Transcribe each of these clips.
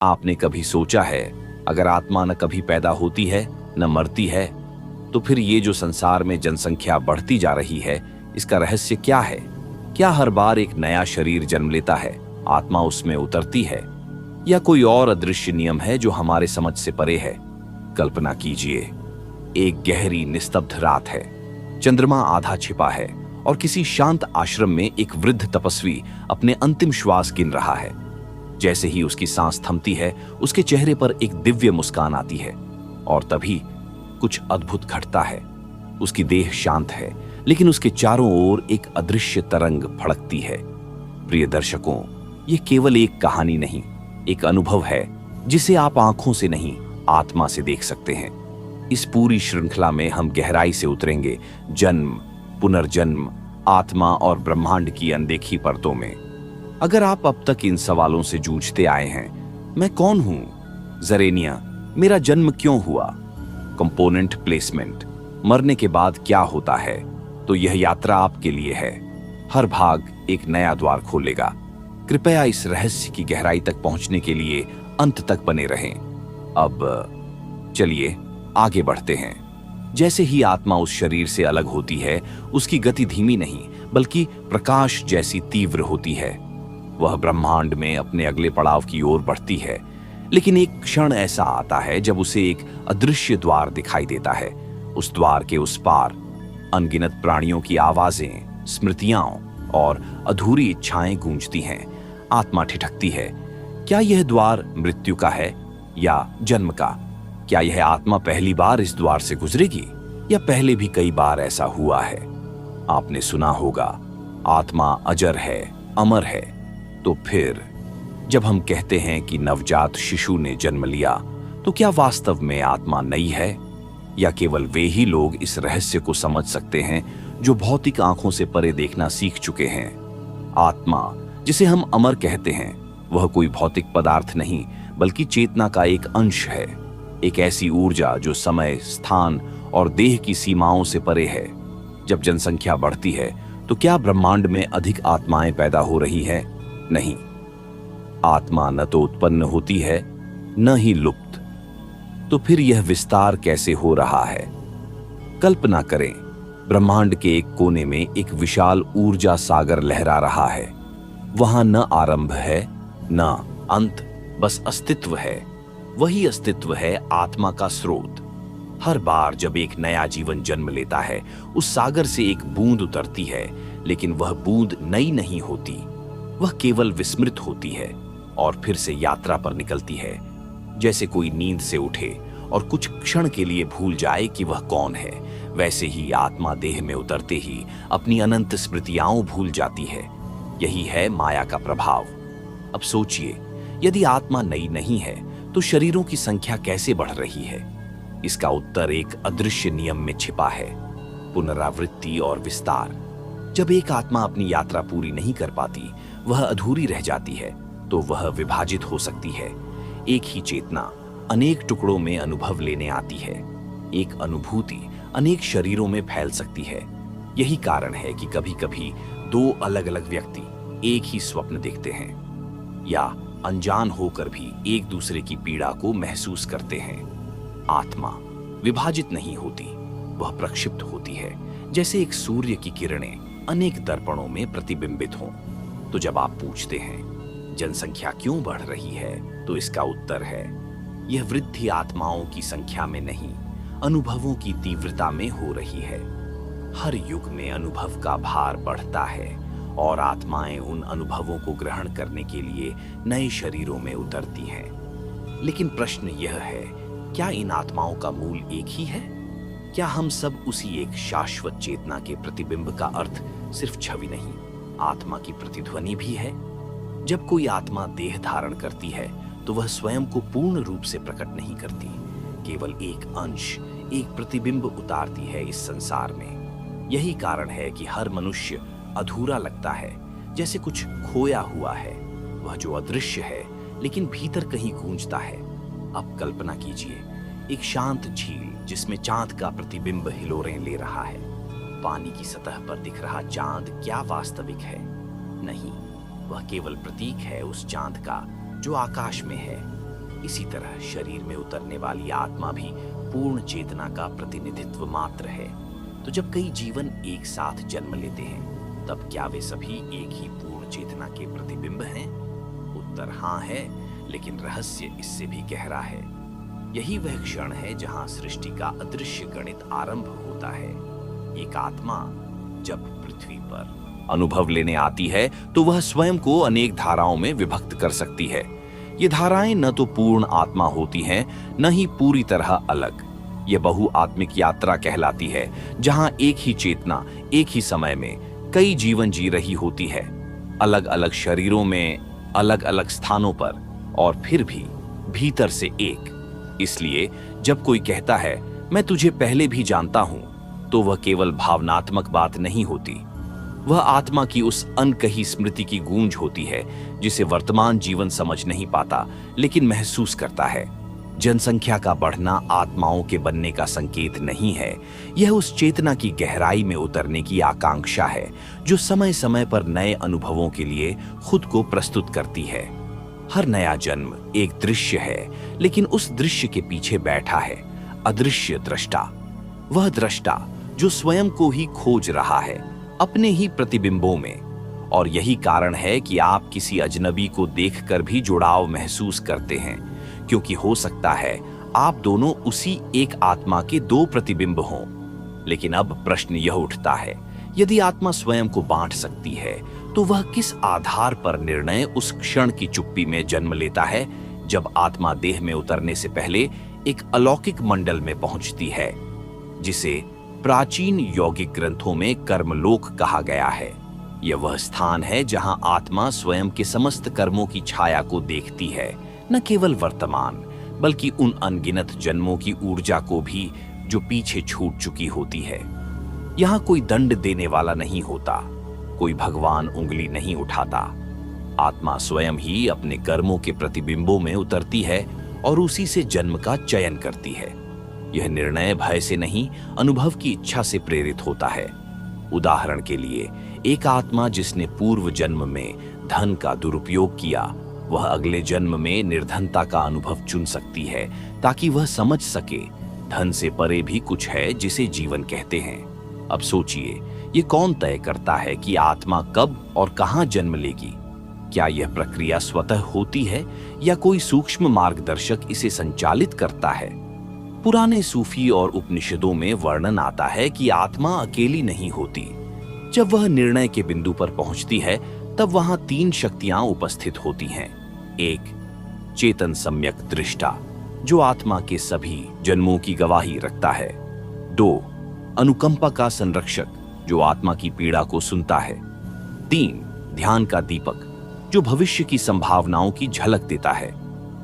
आपने कभी सोचा है, अगर आत्मा न कभी पैदा होती है न मरती है, तो फिर ये जो संसार में जनसंख्या बढ़ती जा रही है, इसका रहस्य क्या है? क्या हर बार एक नया शरीर जन्म लेता है, आत्मा उसमें उतरती है, या कोई और अदृश्य नियम है जो हमारे समझ से परे है? कल्पना कीजिए, एक गहरी निस्तब्ध रात है, चंद्रमा आधा छिपा है और किसी शांत आश्रम में एक वृद्ध तपस्वी अपने अंतिम श्वास गिन रहा है। जैसे ही उसकी सांस थमती है, उसके चेहरे पर एक दिव्य मुस्कान आती है और तभी कुछ अद्भुत घटता है। उसकी देह शांत है, लेकिन उसके चारों ओर एक अदृश्य तरंग फड़कती है। प्रिय दर्शकों, यह केवल एक कहानी नहीं, एक अनुभव है जिसे आप आंखों से नहीं, आत्मा से देख सकते हैं। इस पूरी श्रृंखला में हम गहराई से उतरेंगे जन्म, पुनर्जन्म, आत्मा और ब्रह्मांड की अनदेखी परतों में। अगर आप अब तक इन सवालों से जूझते आए हैं, मैं कौन हूं, ज़रेनिया, मेरा जन्म क्यों हुआ, कंपोनेंट प्लेसमेंट, मरने के बाद क्या होता है, तो यह यात्रा आपके लिए है। हर भाग एक नया द्वार खोलेगा। कृपया इस रहस्य की गहराई तक पहुंचने के लिए अंत तक बने रहें। अब चलिए आगे बढ़ते हैं। जैसे ही आत्मा उस शरीर से अलग होती है, उसकी गति धीमी नहीं बल्कि प्रकाश जैसी तीव्र होती है। वह ब्रह्मांड में अपने अगले पड़ाव की ओर बढ़ती है। लेकिन एक क्षण ऐसा आता है जब उसे एक अदृश्य द्वार दिखाई देता है। उस द्वार के उस पार अनगिनत प्राणियों की आवाजें, स्मृतियां और अधूरी इच्छाएं गूंजती हैं। आत्मा ठिठकती है। क्या यह द्वार मृत्यु का है या जन्म का? क्या यह आत्मा पहली बार इस द्वार से गुजरेगी या पहले भी कई बार ऐसा हुआ है? आपने सुना होगा, आत्मा अजर है, अमर है। तो फिर जब हम कहते हैं कि नवजात शिशु ने जन्म लिया, तो क्या वास्तव में आत्मा नई है, या केवल वे ही लोग इस रहस्य को समझ सकते हैं जो भौतिक आंखों से परे देखना सीख चुके हैं? आत्मा, जिसे हम अमर कहते हैं, वह कोई भौतिक पदार्थ नहीं बल्कि चेतना का एक अंश है। एक ऐसी ऊर्जा जो समय, स्थान और देह की सीमाओं से परे है। जब जनसंख्या बढ़ती है, तो क्या ब्रह्मांड में अधिक आत्माएं पैदा हो रही है? नहीं, आत्मा न तो उत्पन्न होती है न ही लुप्त। तो फिर यह विस्तार कैसे हो रहा है? कल्पना करें, ब्रह्मांड के एक कोने में एक विशाल ऊर्जा सागर लहरा रहा है। वहां न आरंभ है न अंत, बस अस्तित्व है। वही अस्तित्व है आत्मा का स्रोत। हर बार जब एक नया जीवन जन्म लेता है, उस सागर से एक बूंद उतरती है, लेकिन वह बूंद नई नहीं होती। वह केवल विस्मृत होती है और फिर से यात्रा पर निकलती है। जैसे कोई नींद से उठे और कुछ क्षण के लिए भूल जाए कि वह कौन है, वैसे ही आत्मा देह में उतरते ही अपनी अनंत स्मृतियां भूल जाती है। यही है माया का प्रभाव। अब सोचिए, यदि आत्मा नई नहीं है तो शरीरों की संख्या कैसे बढ़ रही है? इसका उत्तर एक अदृश्य नियम में छिपा है, पुनरावृत्ति और विस्तार। जब एक आत्मा अपनी यात्रा पूरी नहीं कर पाती, वह अधूरी रह जाती है, तो वह विभाजित हो सकती है। एक ही चेतना अनेक टुकड़ों में अनुभव लेने आती है। एक अनुभूति अनेक शरीरों में फैल सकती है। यही कारण है कि कभी-कभी दो अलग-अलग व्यक्ति एक ही स्वप्न देखते हैं, या अनजान होकर भी एक दूसरे की पीड़ा को महसूस करते हैं। आत्मा विभाजित नहीं होती, वह प्रक्षिप्त होती है, जैसे एक सूर्य की किरणें अनेक दर्पणों में प्रतिबिंबित हों। तो जब आप पूछते हैं जनसंख्या क्यों बढ़ रही है, तो इसका उत्तर है, यह वृद्धि आत्माओं की संख्या में नहीं, अनुभवों की तीव्रता में हो रही है। हर युग में अनुभव का भार बढ़ता है और आत्माएं उन अनुभवों को ग्रहण करने के लिए नए शरीरों में उतरती हैं। लेकिन प्रश्न यह है, क्या इन आत्माओं का मूल एक ही है? क्या हम सब उसी एक शाश्वत चेतना के प्रतिबिंब का अर्थ सिर्फ छवि नहीं, आत्मा की प्रतिध्वनि भी है? जब कोई आत्मा देह धारण करती है, तो वह स्वयं को पूर्ण रूप से प्रकट नहीं करती, केवल एक अंश, एक प्रतिबिंब उतारती है इस संसार में। यही कारण है कि हर मनुष्य अधूरा लगता है, जैसे कुछ खोया हुआ है। वह जो अदृश्य है लेकिन भीतर कहीं गूंजता है। अब कल्पना कीजिए, एक शांत झील जिसमें चांद का प्रतिबिंब हिलोरें ले रहा है। पानी की सतह पर दिख रहा चांद क्या वास्तविक है? नहीं, वह केवल प्रतीक है उस चांद का जो आकाश में है। इसी तरह शरीर में उतरने वाली आत्मा भी पूर्ण चेतना का प्रतिनिधित्व मात्र है। तो जब कई जीवन एक साथ जन्म लेते हैं, तब क्या वे सभी एक ही पूर्ण चेतना के प्रतिबिंब हैं? उत्तर हाँ है, लेकिन रहस्य इससे भी गहरा है। यही वह क्षण है जहां सृष्टि का अदृश्य गणित आरंभ होता है। एक आत्मा जब पृथ्वी पर अनुभव लेने आती है, तो वह स्वयं को अनेक धाराओं में विभक्त कर सकती है। ये धाराएं न तो पूर्ण आत्मा होती हैं, न ही पूरी तरह अलग। ये बहुआत्मिक यात्रा कहलाती है, जहां एक ही चेतना एक ही समय में कई जीवन जी रही होती है, अलग अलग शरीरों में, अलग अलग स्थानों पर, और फिर भी भीतर से एक। इसलिए जब कोई कहता है मैं तुझे पहले भी जानता हूं, तो वह केवल भावनात्मक बात नहीं होती। वह आत्मा की उस अनकही स्मृति की गूंज होती है, जिसे वर्तमान जीवन समझ नहीं पाता, लेकिन महसूस करता है। जनसंख्या का बढ़ना आत्माओं के बनने का संकेत नहीं है। यह उस चेतना की गहराई में उतरने की आकांक्षा है, जो समय समय पर नए अनुभवों के लिए खुद को प्रस्तुत करती है। हर नया जन्म एक दृश्य है, लेकिन उस दृश्य के पीछे बैठा है अदृश्य दृष्टा। वह दृष्टा जो स्वयं को ही खोज रहा है, अपने ही प्रतिबिंबों में। और यही कारण है कि आप किसी अजनबी को देखकर भी जुड़ाव महसूस करते हैं, क्योंकि हो सकता है आप दोनों उसी एक आत्मा के दो प्रतिबिंब हों। लेकिन अब प्रश्न यह उठता है, यदि आत्मा स्वयं को बांट सकती है, तो वह किस आधार पर निर्णय उस क्षण की चुप्पी में जन्म लेता है, जब आत्मा देह में उतरने से पहले एक अलौकिक मंडल में पहुंचती है, जिसे प्राचीन यौगिक ग्रंथों में कर्मलोक कहा गया है। यह वह स्थान है जहां आत्मा स्वयं के समस्त कर्मों की छाया को देखती है, न केवल वर्तमान, बल्कि उन अनगिनत जन्मों की ऊर्जा को भी जो पीछे छूट चुकी होती है। यहां कोई दंड देने वाला नहीं होता, कोई भगवान उंगली नहीं उठाता। आत्मा स्वयं ही अपने कर्मों के प्रतिबिंबों में उतरती है और उसी से जन्म का चयन करती है। यह निर्णय भय से नहीं, अनुभव की इच्छा से प्रेरित होता है। उदाहरण के लिए, एक आत्मा जिसने पूर्व जन्म में धन का दुरुपयोग किया, वह अगले जन्म में निर्धनता का अनुभव चुन सकती है, ताकि वह समझ सके धन से परे भी कुछ है जिसे जीवन कहते हैं। अब सोचिए, ये कौन तय करता है कि आत्मा कब और कहां जन्म लेगी? क्या यह प्रक्रिया स्वतः होती है, या कोई सूक्ष्म मार्गदर्शक इसे संचालित करता है? पुराने सूफी और उपनिषदों में वर्णन आता है कि आत्मा अकेली नहीं होती। जब वह निर्णय के बिंदु पर पहुंचती है, तब वहां तीन शक्तियां उपस्थित होती हैं। एक, चेतन सम्यक दृष्टा, जो आत्मा के सभी जन्मों की गवाही रखता है। दो, अनुकंपा का संरक्षक, जो आत्मा की पीड़ा को सुनता है। तीन, ध्यान का दीपक, जो भविष्य की संभावनाओं की झलक देता है।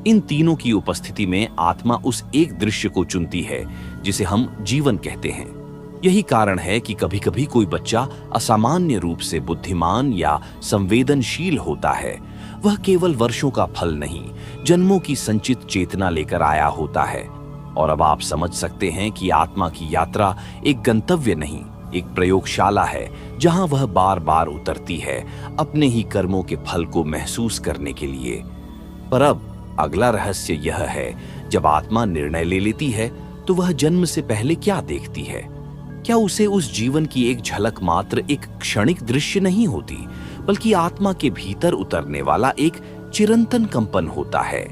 इन तीनों की उपस्थिति में आत्मा उस एक दृश्य को चुनती है जिसे हम जीवन कहते हैं। यही कारण है कि कभी-कभी कोई बच्चा असामान्य रूप से बुद्धिमान या संवेदनशील होता है। वह केवल वर्षों का फल नहीं, जन्मों की संचित चेतना लेकर आया होता है। और अब आप समझ सकते हैं कि आत्मा की यात्रा एक गंतव्य नहीं, एक प्रयोगशाला है, जहां वह बार बार उतरती है अपने ही कर्मों के फल को महसूस करने के लिए। पर अब अगला रहस्य यह है, जब आत्मा निर्णय ले लेती है, तो वह जन्म से पहले क्या देखती है? क्या उसे उस जीवन की एक झलक मात्र एक क्षणिक दृश्य नहीं होती, बल्कि आत्मा के भीतर उतरने वाला एक चिरंतन कंपन होता है?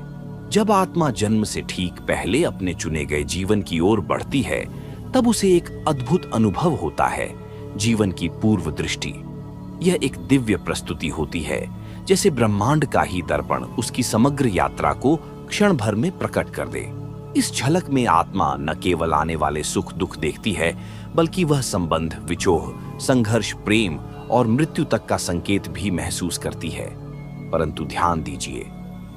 जब आत्मा जन्म से ठीक पहले अपने चुने गए जीवन की ओर बढ़ती है, तब उसे एक अद्भुत अनुभव होता है, जीवन की पूर्व दृष्टि। यह एक दिव्य प्रस्तुति होती है, जैसे ब्रह्मांड का ही दर्पण उसकी समग्र यात्रा को क्षण भर में प्रकट कर दे। इस झलक में आत्मा न केवल आने वाले सुख दुख देखती है, बल्कि वह संबंध, विचोह, संघर्ष, प्रेम और मृत्यु तक का संकेत भी महसूस करती है। परंतु ध्यान दीजिए,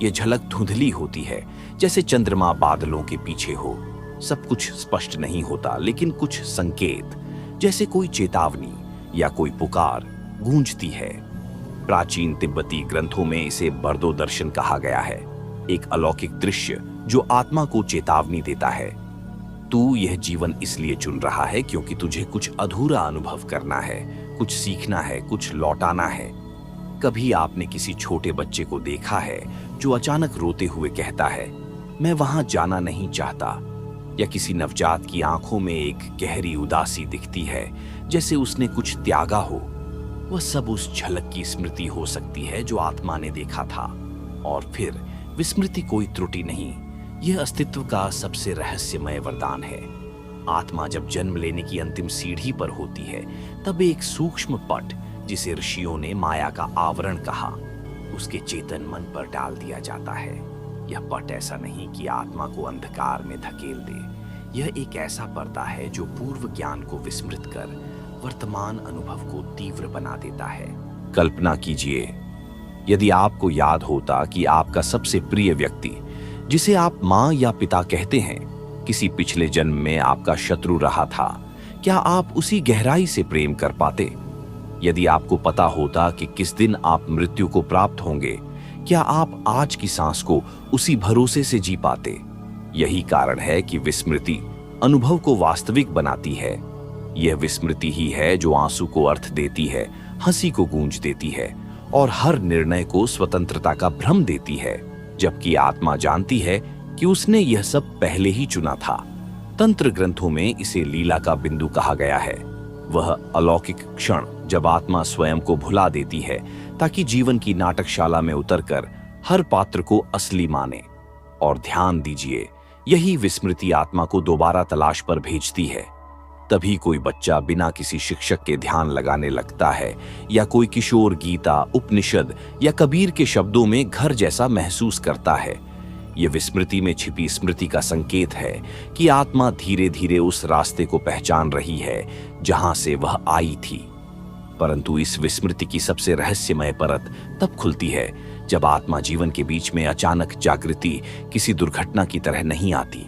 यह झलक धुंधली होती है, जैसे चंद्रमा बादलों के पीछे हो। सब कुछ स्पष्ट नहीं होता, लेकिन कुछ संकेत, जैसे कोई चेतावनी या कोई पुकार, गूंजती है। प्राचीन तिब्बती ग्रंथों में इसे बर्दो दर्शन कहा गया है, एक अलौकिक दृश्य जो आत्मा को चेतावनी देता है। तू यह जीवन इसलिए चुन रहा है क्योंकि तुझे कुछ अधूरा अनुभव करना है, कुछ सीखना है, कुछ लौटाना है। कभी आपने किसी छोटे बच्चे को देखा है जो अचानक रोते हुए कहता है, मैं वहां जाना नहीं चाहता। या किसी नवजात की आंखों में एक गहरी उदासी दिखती है, जैसे उसने कुछ त्यागा हो। वह सब उस झलक की स्मृति हो सकती है जो आत्मा ने देखा था। और फिर विस्मृति कोई त्रुटि नहीं, यह अस्तित्व का सबसे रहस्यमय वरदान है। आत्मा जब जन्म लेने की अंतिम सीढ़ी पर होती है, तब एक सूक्ष्म पट, जिसे ऋषियों ने माया का आवरण कहा, उसके चेतन मन पर डाल दिया जाता है। यह पट ऐसा नहीं कि आत्मा को अंधकार में धकेल दे, यह एक ऐसा पर्दा है जो पूर्व ज्ञान को विस्मृत कर वर्तमान अनुभव को तीव्र बना देता है। कल्पना कीजिए, यदि आपको याद होता कि आपका सबसे प्रिय व्यक्ति, जिसे आप माँ या पिता कहते हैं, किसी पिछले जन्म में आपका शत्रु रहा था, क्या आप उसी गहराई से प्रेम कर पाते? यदि आपको पता होता कि किस दिन आप मृत्यु को प्राप्त होंगे, क्या आप आज की सांस को उसी भरोसे से जी पाते? यही कारण है कि विस्मृति अनुभव को वास्तविक बनाती है। यह विस्मृति ही है जो आंसू को अर्थ देती है, हंसी को गूंज देती है और हर निर्णय को स्वतंत्रता का भ्रम देती है, जबकि आत्मा जानती है कि उसने यह सब पहले ही चुना था। तंत्र ग्रंथों में इसे लीला का बिंदु कहा गया है। वह अलौकिक क्षण जब आत्मा स्वयं को भुला देती है ताकि जीवन की नाटकशाला में उतरकर हर पात्र को असली माने। और ध्यान दीजिए, यही विस्मृति आत्मा को दोबारा तलाश पर भेजती है। तभी कोई बच्चा बिना किसी शिक्षक के ध्यान लगाने लगता है, या कोई किशोर गीता, उपनिषद या कबीर के शब्दों में घर जैसा महसूस करता है। यह विस्मृति में छिपी स्मृति का संकेत है कि आत्मा धीरे धीरे उस रास्ते को पहचान रही है जहां से वह आई थी। परंतु इस विस्मृति की सबसे रहस्यमय परत तब खुलती है जब आत्मा जीवन के बीच में अचानक जागृति किसी दुर्घटना की तरह नहीं आती।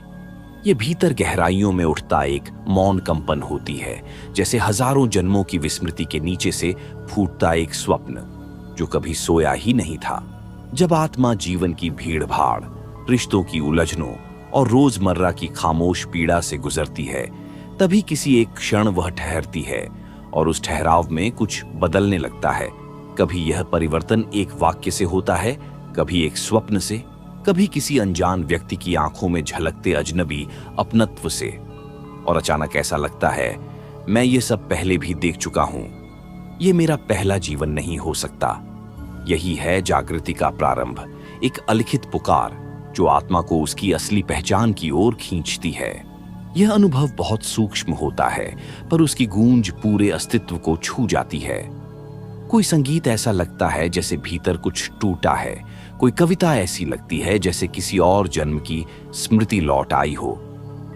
ये भीतर गहराइयों में उठता एक मौन कंपन होती है, जैसे हजारों जन्मों की विस्मृति के नीचे से फूटता एक स्वप्न जो कभी सोया ही नहीं था। जब आत्मा जीवन की भीड़ भाड़, रिश्तों की उलझनों और रोजमर्रा की खामोश पीड़ा से गुजरती है, तभी किसी एक क्षण वह ठहरती है और उस ठहराव में कुछ बदलने लगता है। कभी यह परिवर्तन एक वाक्य से होता है, कभी एक स्वप्न से, कभी किसी अनजान व्यक्ति की आंखों में झलकते अजनबी अपनत्व से। और अचानक ऐसा लगता है, मैं ये सब पहले भी देख चुका हूं, ये मेरा पहला जीवन नहीं हो सकता। यही है जागृति का प्रारंभ, एक अलिखित पुकार जो आत्मा को उसकी असली पहचान की ओर खींचती है। यह अनुभव बहुत सूक्ष्म होता है, पर उसकी गूंज पूरे अस्तित्व को छू जाती है। कोई संगीत ऐसा लगता है जैसे भीतर कुछ टूटा है, कोई कविता ऐसी लगती है जैसे किसी और जन्म की स्मृति लौट आई हो।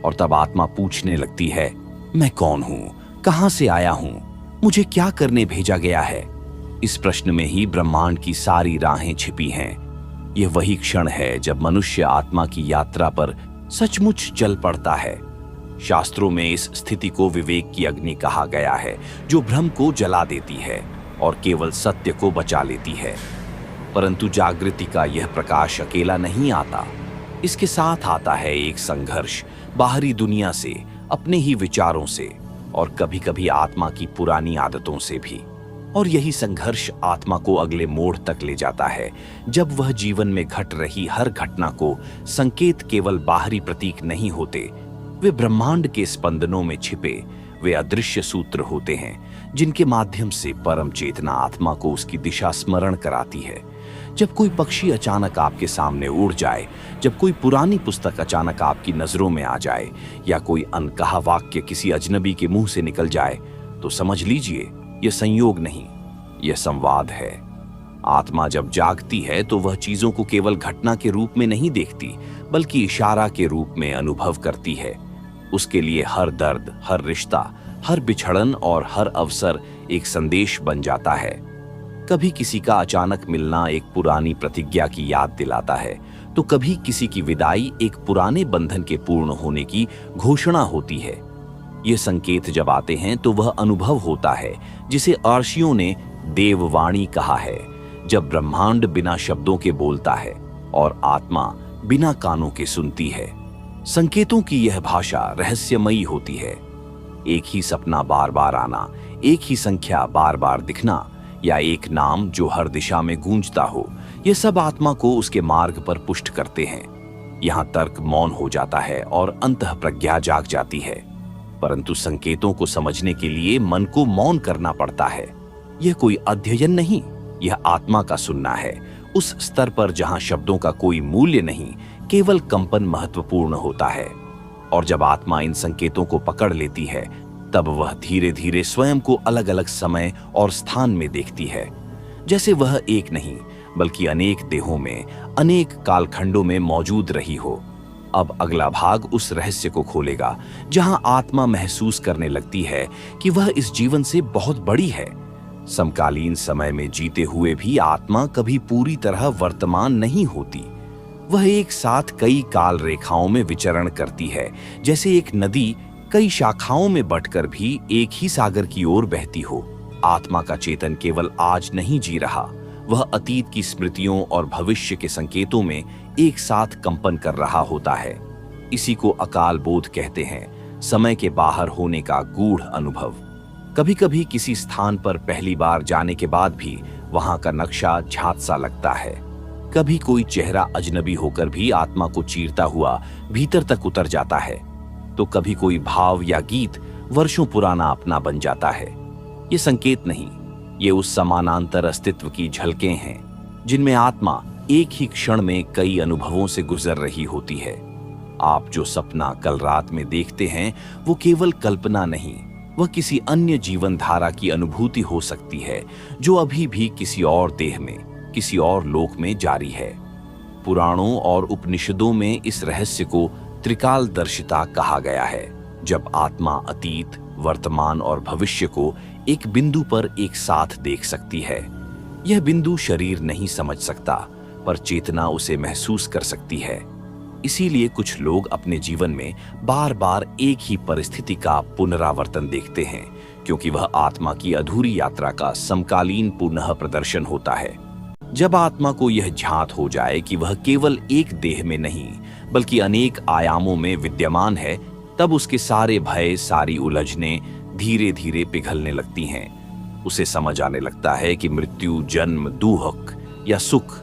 और तब आत्मा पूछने लगती है, मैं कौन हूं, कहां से आया हूं, मुझे क्या करने भेजा गया है? इस प्रश्न में ही ब्रह्मांड की सारी राहें छिपी हैं। यह वही क्षण है जब मनुष्य आत्मा की यात्रा पर सचमुच चल पड़ता है। शास्त्रों में इस स्थिति को विवेक की अग्नि कहा गया है, जो भ्रम को जला देती है और केवल सत्य को बचा लेती है। परंतु जागृति का यह प्रकाश अकेला नहीं आता, इसके साथ आता है एक संघर्ष, बाहरी दुनिया से, अपने ही विचारों से और कभी-कभी आत्मा की पुरानी आदतों से भी। और यही संघर्ष आत्मा को अगले मोड़ तक ले जाता है, जब वह जीवन में घट रही हर घटना को संकेत केवल बाहरी प्रतीक नहीं होते, वे ब्रह्मांड के स्पंदनों में छिपे वे अदृश्य सूत्र होते हैं, जिनके माध्यम से परम चेतना आत्मा को उसकी दिशा स्मरण कराती है। जब कोई पक्षी अचानक आपके सामने उड़ जाए, जब कोई पुरानी पुस्तक अचानक आपकी नजरों में आ जाए, या कोई अनकहा वाक्य किसी अजनबी के मुंह से निकल जाए, तो समझ लीजिए यह संयोग नहीं, यह संवाद है। आत्मा जब जागती है तो वह चीजों को केवल घटना के रूप में नहीं देखती, बल्कि इशारा के रूप में अनुभव करती है। उसके लिए हर दर्द, हर रिश्ता, हर बिछड़न और हर अवसर एक संदेश बन जाता है। कभी किसी का अचानक मिलना एक पुरानी प्रतिज्ञा की याद दिलाता है, तो कभी किसी की विदाई एक पुराने बंधन के पूर्ण होने की घोषणा होती है। ये संकेत जब आते हैं तो वह अनुभव होता है जिसे अर्षियों ने देववाणी कहा है, जब ब्रह्मांड बिना शब्दों के बोलता है और आत्मा बिना कानों के सुनती है। संकेतों की यह भाषा रहस्यमयी होती है। एक ही सपना बार बार आना, एक ही संख्या बार बार दिखना, या एक नाम जो हर दिशा में गूंजता हो, यह सब आत्मा को उसके मार्ग पर पुष्ट करते हैं। यहाँ तर्क मौन हो जाता है और अंतः प्रज्ञा जाग जाती है। परंतु संकेतों को समझने के लिए मन को मौन करना पड़ता है। यह कोई अध्ययन नहीं, यह आत्मा का सुनना है, उस स्तर पर जहां शब्दों का कोई मूल्य नहीं, केवल कंपन महत्वपूर्ण होता है। और जब आत्मा इन संकेतों को पकड़ लेती है, तब वह धीरे धीरे स्वयं को अलग अलग समय और स्थान में देखती है, जैसे वह एक नहीं बल्कि अनेक देहों में, अनेक कालखंडों में मौजूद रही हो। अब अगला भाग उस रहस्य को खोलेगा जहां आत्मा महसूस करने लगती है कि वह इस जीवन से बहुत बड़ी है। समकालीन समय में जीते हुए भी आत्मा कभी पूरी तरह वर्तमान नहीं होती। वह एक साथ कई काल रेखाओं में विचरण करती है, जैसे एक नदी कई शाखाओं में बंटकर भी एक ही सागर की ओर बहती हो। आत्मा का चेतन केवल आज नहीं जी रहा, वह अतीत की स्मृतियों और भविष्य के संकेतों में एक साथ कंपन कर रहा होता है। इसी को अकाल बोध कहते हैं, समय के बाहर होने का गूढ़ अनुभव। कभी कभी किसी स्थान पर पहली बार जाने के बाद भी वहां का नक्शा झांत सा लगता है। कभी कोई चेहरा अजनबी होकर भी आत्मा को चीरता हुआ भीतर तक उतर जाता है, तो कभी कोई भाव या गीत वर्षों पुराना अपना बन जाता है। ये संकेत नहीं, ये उस समानांतर अस्तित्व की झलकें हैं जिनमें आत्मा एक ही क्षण में कई अनुभवों से गुजर रही होती है। आप जो सपना कल रात में देखते हैं वो केवल कल्पना नहीं, वह किसी अन्य जीवन धारा की अनुभूति हो सकती है जो अभी भी किसी और देह में, किसी और लोक में जारी है। पुराणों और उपनिषदों में इस रहस्य को त्रिकालदर्शिता कहा गया है, जब आत्मा अतीत, वर्तमान और भविष्य को एक बिंदु पर एक साथ देख सकती है। यह बिंदु शरीर नहीं समझ सकता, पर चेतना उसे महसूस कर सकती है। इसीलिए कुछ लोग अपने जीवन में बार बार एक ही परिस्थिति का पुनरावर्तन देखते हैं, क्योंकि वह आत्मा की अधूरी यात्रा का समकालीन पुनः प्रदर्शन होता है। जब आत्मा को यह झांत हो जाए कि वह केवल एक देह में नहीं बल्कि अनेक आयामों में विद्यमान है, तब उसके सारे भय, सारी उलझने धीरे धीरे पिघलने लगती हैं। उसे समझ आने लगता है कि मृत्यु, जन्म, दुख या सुख,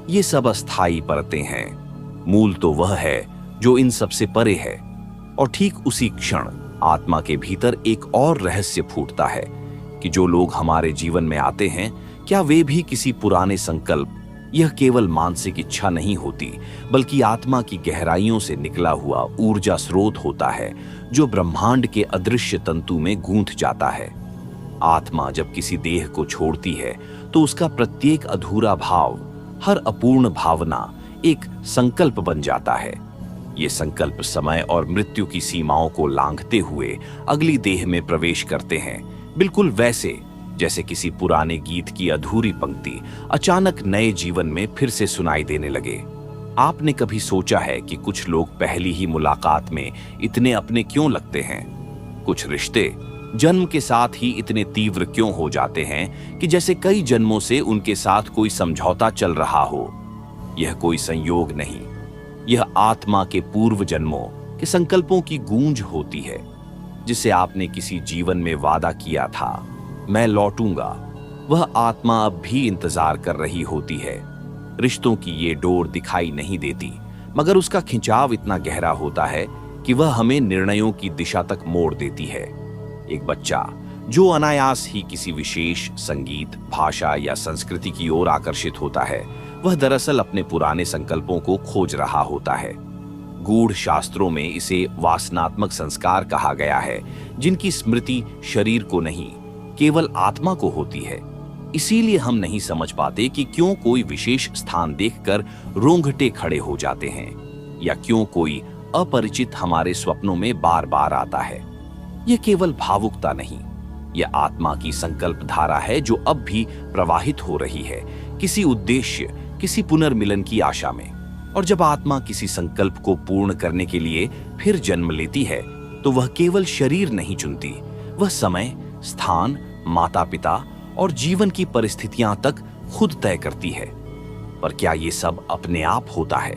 ये सब अस्थायी परतें हैं। मूल तो वह है जो इन सबसे परे है। और ठीक उसी क्षण आत्मा के भीतर एक और रहस्य फूटता है कि जो लोग हमारे जीवन में आते हैं, क्या वे भी किसी पुराने संकल्प, यह केवल मानसिक इच्छा नहीं होती बल्कि आत्मा की गहराइयों से निकला हुआ ऊर्जा स्रोत होता है जो ब्रह्मांड के अदृश्य तंतु में गूंथ जाता है। आत्मा जब किसी देह को छोड़ती है तो उसका प्रत्येक अधूरा भाव, हर अपूर्ण भावना एक संकल्प बन जाता है। ये संकल्प समय और मृत्यु की सीमाओं को लांघते हुए अगली देह में प्रवेश करते हैं, बिल्कुल वैसे जैसे किसी पुराने गीत की अधूरी पंक्ति अचानक नए जीवन में फिर से सुनाई देने लगे। आपने कभी सोचा है कि कुछ लोग पहली ही मुलाकात में इतने अपने क्यों लगते हैं? कुछ रिश्ते जन्म के साथ ही इतने तीव्र क्यों हो जाते हैं कि जैसे कई जन्मों से उनके साथ कोई समझौता चल रहा हो? यह कोई संयोग नहीं, यह आत्मा के पूर्व जन्मों के संकल्पों की गूंज होती है। जिसे आपने किसी जीवन में वादा किया था, मैं लौटूंगा, वह आत्मा अब भी इंतजार कर रही होती है। रिश्तों की ये डोर दिखाई नहीं देती, मगर उसका खिंचाव इतना गहरा होता है कि वह हमें निर्णयों की दिशा तक मोड़ देती है। एक बच्चा जो अनायास ही किसी विशेष संगीत, भाषा या संस्कृति की ओर आकर्षित होता है, वह दरअसल अपने पुराने संकल्पों को खोज रहा होता है। गूढ़ शास्त्रों में इसे वासनात्मक संस्कार कहा गया है, जिनकी स्मृति शरीर को नहीं, केवल आत्मा को होती है। इसीलिए हम नहीं समझ पाते कि क्यों कोई विशेष स्थान देखकर रोंगटे खड़े हो जाते हैं, या क्यों कोई अपरिचित हमारे स्वप्नों में बार बार आता है। यह केवल भावुकता नहीं, यह आत्मा की संकल्प धारा है जो अब भी प्रवाहित हो रही है, किसी उद्देश्य, किसी पुनर्मिलन की आशा में। और जब आत्मा किसी संकल्प को पूर्ण करने के लिए फिर जन्म लेती है, तो वह केवल शरीर नहीं चुनती, वह समय, स्थान, माता पिता और जीवन की परिस्थितियां तक खुद तय करती है। पर क्या ये सब अपने आप होता है?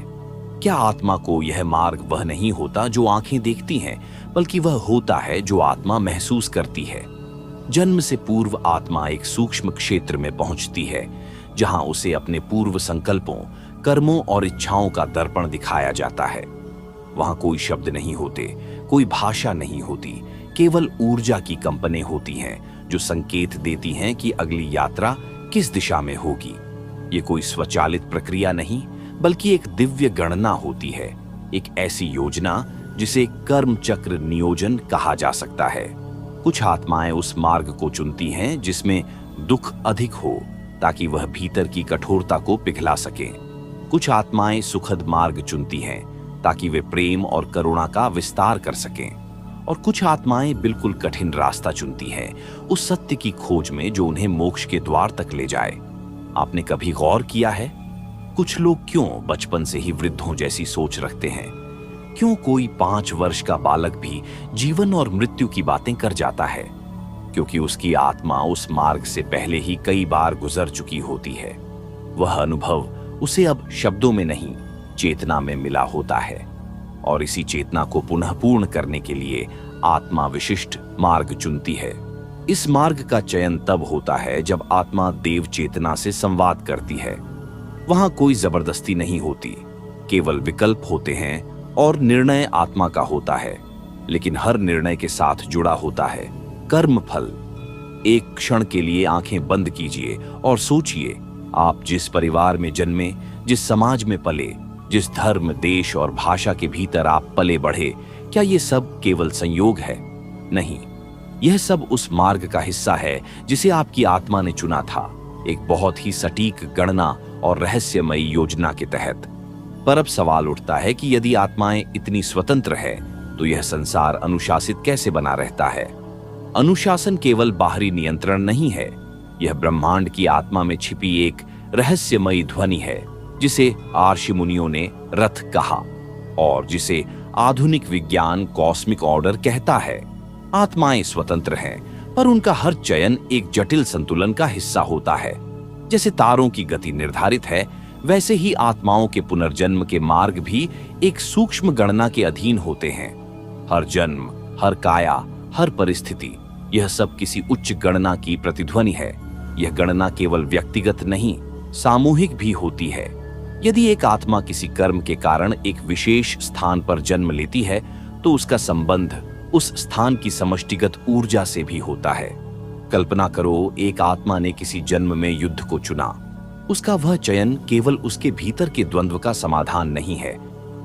क्या आत्मा को यह मार्ग वह नहीं होता जो आंखें देखती हैं, बल्कि वह होता है जो आत्मा महसूस करती है। जन्म से पूर्व आत्मा एक सूक्ष्म क्षेत्र में पहुंचती है, जहां उसे अपने पूर्व संकल्पों, कर्मों और इच्छाओं का दर्पण दिखाया जाता है। वहां कोई शब्द नहीं होते, कोई भाषा नहीं होती, केवल ऊर्जा की कंपनें होती हैं जो संकेत देती हैं कि अगली यात्रा किस दिशा में होगी। ये कोई स्वचालित प्रक्रिया नहीं, बल्कि एक दिव्य गणना होती है, एक ऐसी योजना जिसे कर्म चक्र नियोजन कहा जा सकता है। कुछ आत्माएं उस मार्ग को चुनती हैं जिसमें दुख अधिक हो, ताकि वह भीतर की कठोरता को पिघला सकें। कुछ आत्माएं सुखद मार्ग चुनती हैं ताकि वे प्रेम और करुणा का विस्तार कर सकें, और कुछ आत्माएं बिल्कुल कठिन रास्ता चुनती हैं, उस सत्य की खोज में जो उन्हें मोक्ष के द्वार तक ले जाए। आपने कभी गौर किया है, कुछ लोग क्यों बचपन से ही वृद्धों जैसी सोच रखते हैं? क्यों कोई 5 वर्ष का बालक भी जीवन और मृत्यु की बातें कर जाता है? क्योंकि उसकी आत्मा उस मार्ग से पहले ही कई बार गुजर चुकी होती है। वह अनुभव उसे अब शब्दों में नहीं, चेतना में मिला होता है, और इसी चेतना को पुनः पूर्ण करने के लिए आत्मा विशिष्ट मार्ग चुनती है। इस मार्ग का चयन तब होता है जब आत्मा देव चेतना से संवाद करती है। वहां कोई जबरदस्ती नहीं होती, केवल विकल्प होते हैं, और निर्णय आत्मा का होता है, लेकिन हर निर्णय के साथ जुड़ा होता है कर्म फल। एक क्षण के लिए आंखें बंद कीजिए और सोचिए, आप जिस परिवार में जन्मे, जिस समाज में पले, जिस धर्म, देश और भाषा के भीतर आप पले बढ़े, क्या ये सब केवल संयोग है? नहीं, यह सब उस मार्ग का हिस्सा है जिसे आपकी आत्मा ने चुना था, एक बहुत ही सटीक गणना और रहस्यमयी योजना के तहत। पर अब सवाल उठता है कि यदि आत्माएं इतनी स्वतंत्र है, तो यह संसार अनुशासित कैसे बना रहता है? अनुशासन केवल बाहरी नियंत्रण नहीं है, यह ब्रह्मांड की आत्मा में छिपी एक रहस्यमयी ध्वनि है, जिसे आर्षि मुनियों ने रथ कहा, और जिसे आधुनिक विज्ञान कॉस्मिक ऑर्डर कहता है। आत्माएं स्वतंत्र हैं, पर उनका हर चयन एक जटिल संतुलन का हिस्सा होता है। जैसे तारों की गति निर्धारित है, वैसे ही आत्माओं के पुनर्जन्म के मार्ग भी एक सूक्ष्म गणना के अधीन होते हैं। हर जन्म, हर काया, हर परिस्थिति, यह सब किसी उच्च गणना की प्रतिध्वनि है। यह गणना केवल व्यक्तिगत नहीं, सामूहिक भी होती है। यदि एक आत्मा किसी कर्म के कारण एक विशेष स्थान पर जन्म लेती है, तो उसका संबंध उस स्थान की समष्टिगत ऊर्जा से भी होता है। कल्पना करो, एक आत्मा ने किसी जन्म में युद्ध को चुना। उसका वह चयन केवल उसके भीतर के द्वंद्व का समाधान नहीं है,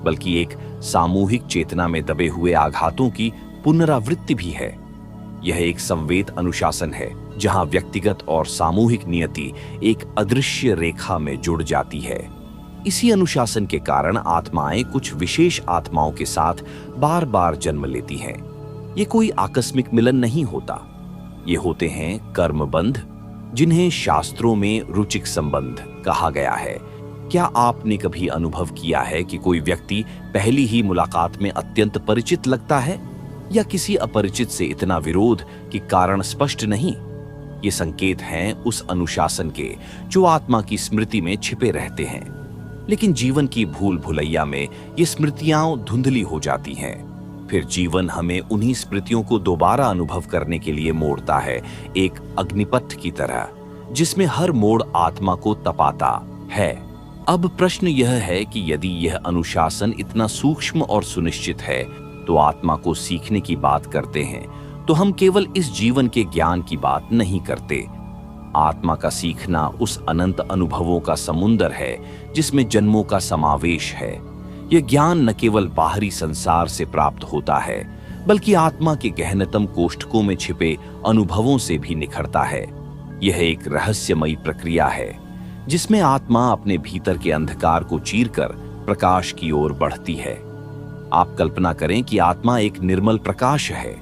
बल्कि एक सामूहिक चेतना में दबे हुए आघातों की पुनरावृत्ति भी है। यह एक संवेद अनुशासन है, जहां व्यक्तिगत और सामूहिक नियति एक अदृश्य रेखा में जुड़ जाती है। इसी अनुशासन के कारण आत्माएं कुछ विशेष आत्माओं के साथ बार बार जन्म लेती हैं। ये कोई आकस्मिक मिलन नहीं होता, ये होते हैं कर्मबंध, जिन्हें शास्त्रों में रुचिक संबंध कहा गया है। क्या आपने कभी अनुभव किया है कि कोई व्यक्ति पहली ही मुलाकात में अत्यंत परिचित लगता है, या किसी अपरिचित से इतना विरोध कि कारण स्पष्ट नहीं? ये संकेत हैं उस अनुशासन के जो आत्मा की स्मृति में छिपे रहते हैं, लेकिन जीवन की भूल भुलैया में ये स्मृतियां धुंधली हो जाती हैं। फिर जीवन हमें उन्हीं स्मृतियों को दोबारा अनुभव करने के लिए मोड़ता है, एक अग्निपथ की तरह, जिसमें हर मोड़ आत्मा को तपाता है। अब प्रश्न यह है कि यदि यह अनुशासन इतना सूक्ष्म और सुनिश्चित है, तो आत्मा को सीखने की बात करते हैं, तो हम केवल इस जीवन के ज्ञान की बात नहीं करते। आत्मा का सीखना उस अनंत अनुभवों का समुंदर है जिसमें जन्मों का समावेश है। यह ज्ञान न केवल बाहरी संसार से प्राप्त होता है, बल्कि आत्मा के गहनतम कोष्ठकों में छिपे अनुभवों से भी निखरता है। यह एक रहस्यमयी प्रक्रिया है जिसमें आत्मा अपने भीतर के अंधकार को चीरकर प्रकाश की ओर बढ़ती है। आप कल्पना करें कि आत्मा एक निर्मल प्रकाश है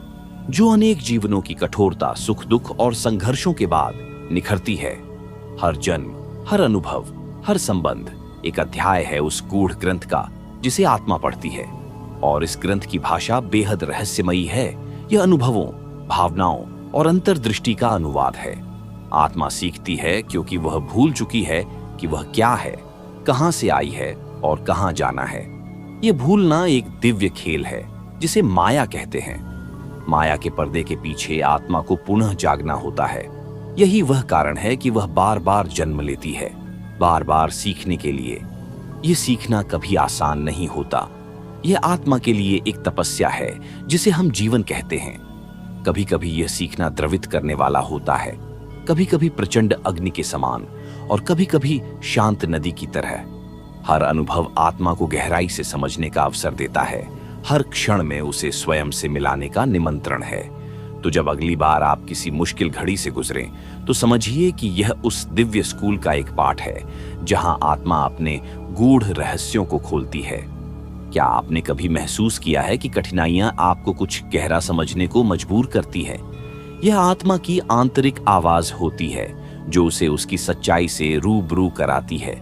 जो अनेक जीवनों की कठोरता, सुख दुख और संघर्षों के बाद निखरती है। हर जन्म, हर अनुभव, हर संबंध एक अध्याय है उस गूढ़ ग्रंथ का जिसे आत्मा पढ़ती है, और इस ग्रंथ की भाषा बेहद रहस्यमयी है। यह अनुभवों, भावनाओं और अंतर्दृष्टि का अनुवाद है। आत्मा सीखती है क्योंकि वह भूल चुकी है कि वह क्या है, कहां से आई है और कहां जाना है। यह भूलना एक दिव्य खेल है जिसे माया कहते हैं। माया के पर्दे के पीछे आत्मा को पुनः जागना होता है। यही वह कारण है कि वह बार बार जन्म लेती है, बार बार सीखने के लिए। ये सीखना कभी आसान नहीं होता। यह आत्मा के लिए एक तपस्या है जिसे हम जीवन कहते हैं। कभी कभी यह सीखना द्रवित करने वाला होता है, कभी कभी प्रचंड अग्नि के समान और कभी कभी शांत नदी की तरह। हर अनुभव आत्मा को गहराई से समझने का अवसर देता है, हर क्षण में उसे स्वयं से मिलाने का निमंत्रण है। तो जब अगली बार आप किसी मुश्किल घड़ी से गुजरें तो समझिए कि यह उस दिव्य स्कूल का एक पाठ है जहां आत्मा अपने गूढ़ रहस्यों को खोलती है। क्या आपने कभी महसूस किया है कि कठिनाइयां आपको कुछ गहरा समझने को मजबूर करती है? यह आत्मा की आंतरिक आवाज होती है जो उसे उसकी सच्चाई से रूबरू कराती है।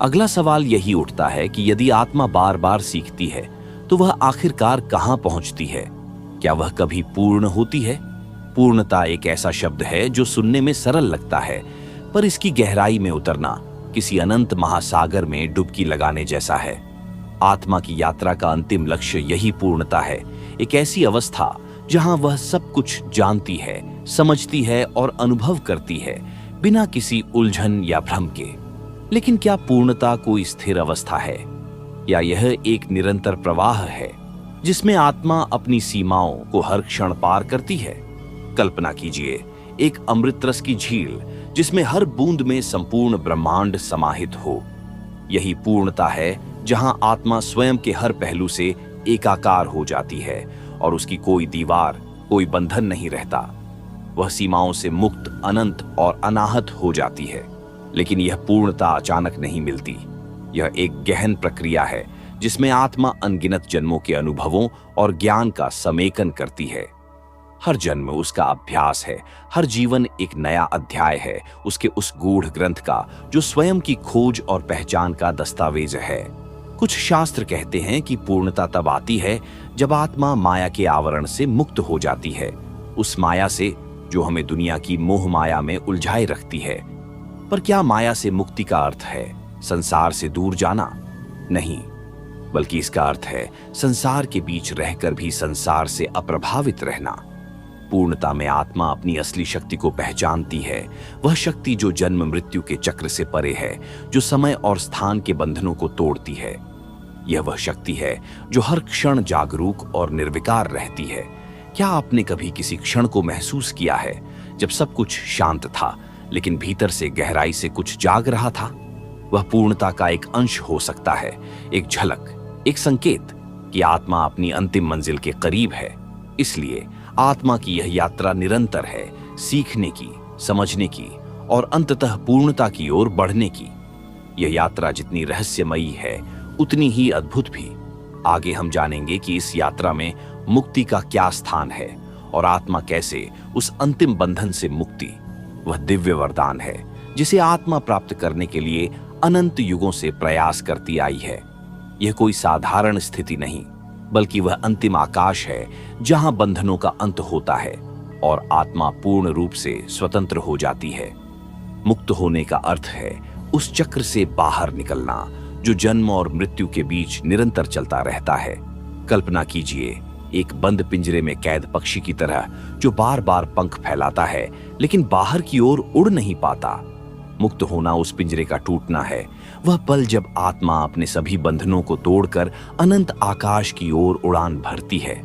अगला सवाल यही उठता है कि यदि आत्मा बार बार सीखती है तो वह आखिरकार कहां पहुंचती है? क्या वह कभी पूर्ण होती है? पूर्णता एक ऐसा शब्द है जो सुनने में सरल लगता है, पर इसकी गहराई में उतरना किसी अनंत महासागर में डुबकी लगाने जैसा है। आत्मा की यात्रा का अंतिम लक्ष्य यही पूर्णता है, एक ऐसी अवस्था जहां वह सब कुछ जानती है, समझती है और अनुभव करती है, बिना किसी उलझन या भ्रम के। लेकिन क्या पूर्णता कोई स्थिर अवस्था है, या यह एक निरंतर प्रवाह है जिसमें आत्मा अपनी सीमाओं को हर क्षण पार करती है? कल्पना कीजिए एक अमृत रस की झील जिसमें हर बूंद में संपूर्ण ब्रह्मांड समाहित हो। यही पूर्णता है जहां आत्मा स्वयं के हर पहलू से एकाकार हो जाती है और उसकी कोई दीवार, कोई बंधन नहीं रहता। वह सीमाओं से मुक्त, अनंत और अनाहत हो जाती है। लेकिन यह पूर्णता अचानक नहीं मिलती। यह एक गहन प्रक्रिया है जिसमें आत्मा अनगिनत जन्मों के अनुभवों और ज्ञान का समेकन करती है। हर जन्म उसका अभ्यास है, हर जीवन एक नया अध्याय है उसके उस गूढ़ ग्रंथ का जो स्वयं की खोज और पहचान का दस्तावेज है। कुछ शास्त्र कहते हैं कि पूर्णता तब आती है जब आत्मा माया के आवरण से मुक्त हो जाती है, उस माया से जो हमें दुनिया की मोह माया में उलझाए रखती है। पर क्या माया से मुक्ति का अर्थ है संसार से दूर जाना? नहीं, बल्कि इसका अर्थ है संसार के बीच रहकर भी संसार से अप्रभावित रहना। पूर्णता में आत्मा अपनी असली शक्ति को पहचानती है, वह शक्ति जो जन्म मृत्यु के चक्र से परे है, जो समय और स्थान के बंधनों को तोड़ती है। यह वह शक्ति है जो हर क्षण जागरूक और निर्विकार रहती है। क्या आपने कभी किसी क्षण को महसूस किया है जब सब कुछ शांत था लेकिन भीतर से गहराई से कुछ जाग रहा था? वह पूर्णता का एक अंश हो सकता है, एक झलक, एक संकेत कि आत्मा अपनी अंतिम मंजिल के करीब है। इसलिए आत्मा की यह यात्रा निरंतर है, सीखने की, समझने की और अंततः पूर्णता की ओर बढ़ने की। यह यात्रा जितनी रहस्यमयी है उतनी ही अद्भुत भी। आगे हम जानेंगे कि इस यात्रा में मुक्ति का क्या स्थान है और आत्मा कैसे उस अंतिम बंधन से मुक्ति, वह दिव्य वरदान है जिसे आत्मा प्राप्त करने के लिए अनंत युगों से प्रयास करती आई है। यह कोई साधारण स्थिति नहीं, बल्कि वह अंतिम आकाश है जहां बंधनों का अंत होता है और आत्मा पूर्ण रूप से स्वतंत्र हो जाती है। मुक्त होने का अर्थ है उस चक्र से बाहर निकलना जो जन्म और मृत्यु के बीच निरंतर चलता रहता है। कल्पना कीजिए एक बंद पिंजरे में कैद पक्षी की तरह जो बार बार पंख फैलाता है लेकिन बाहर की ओर उड़ नहीं पाता। मुक्त होना उस पिंजरे का टूटना है, वह पल जब आत्मा अपने सभी बंधनों को तोड़कर अनंत आकाश की ओर उड़ान भरती है।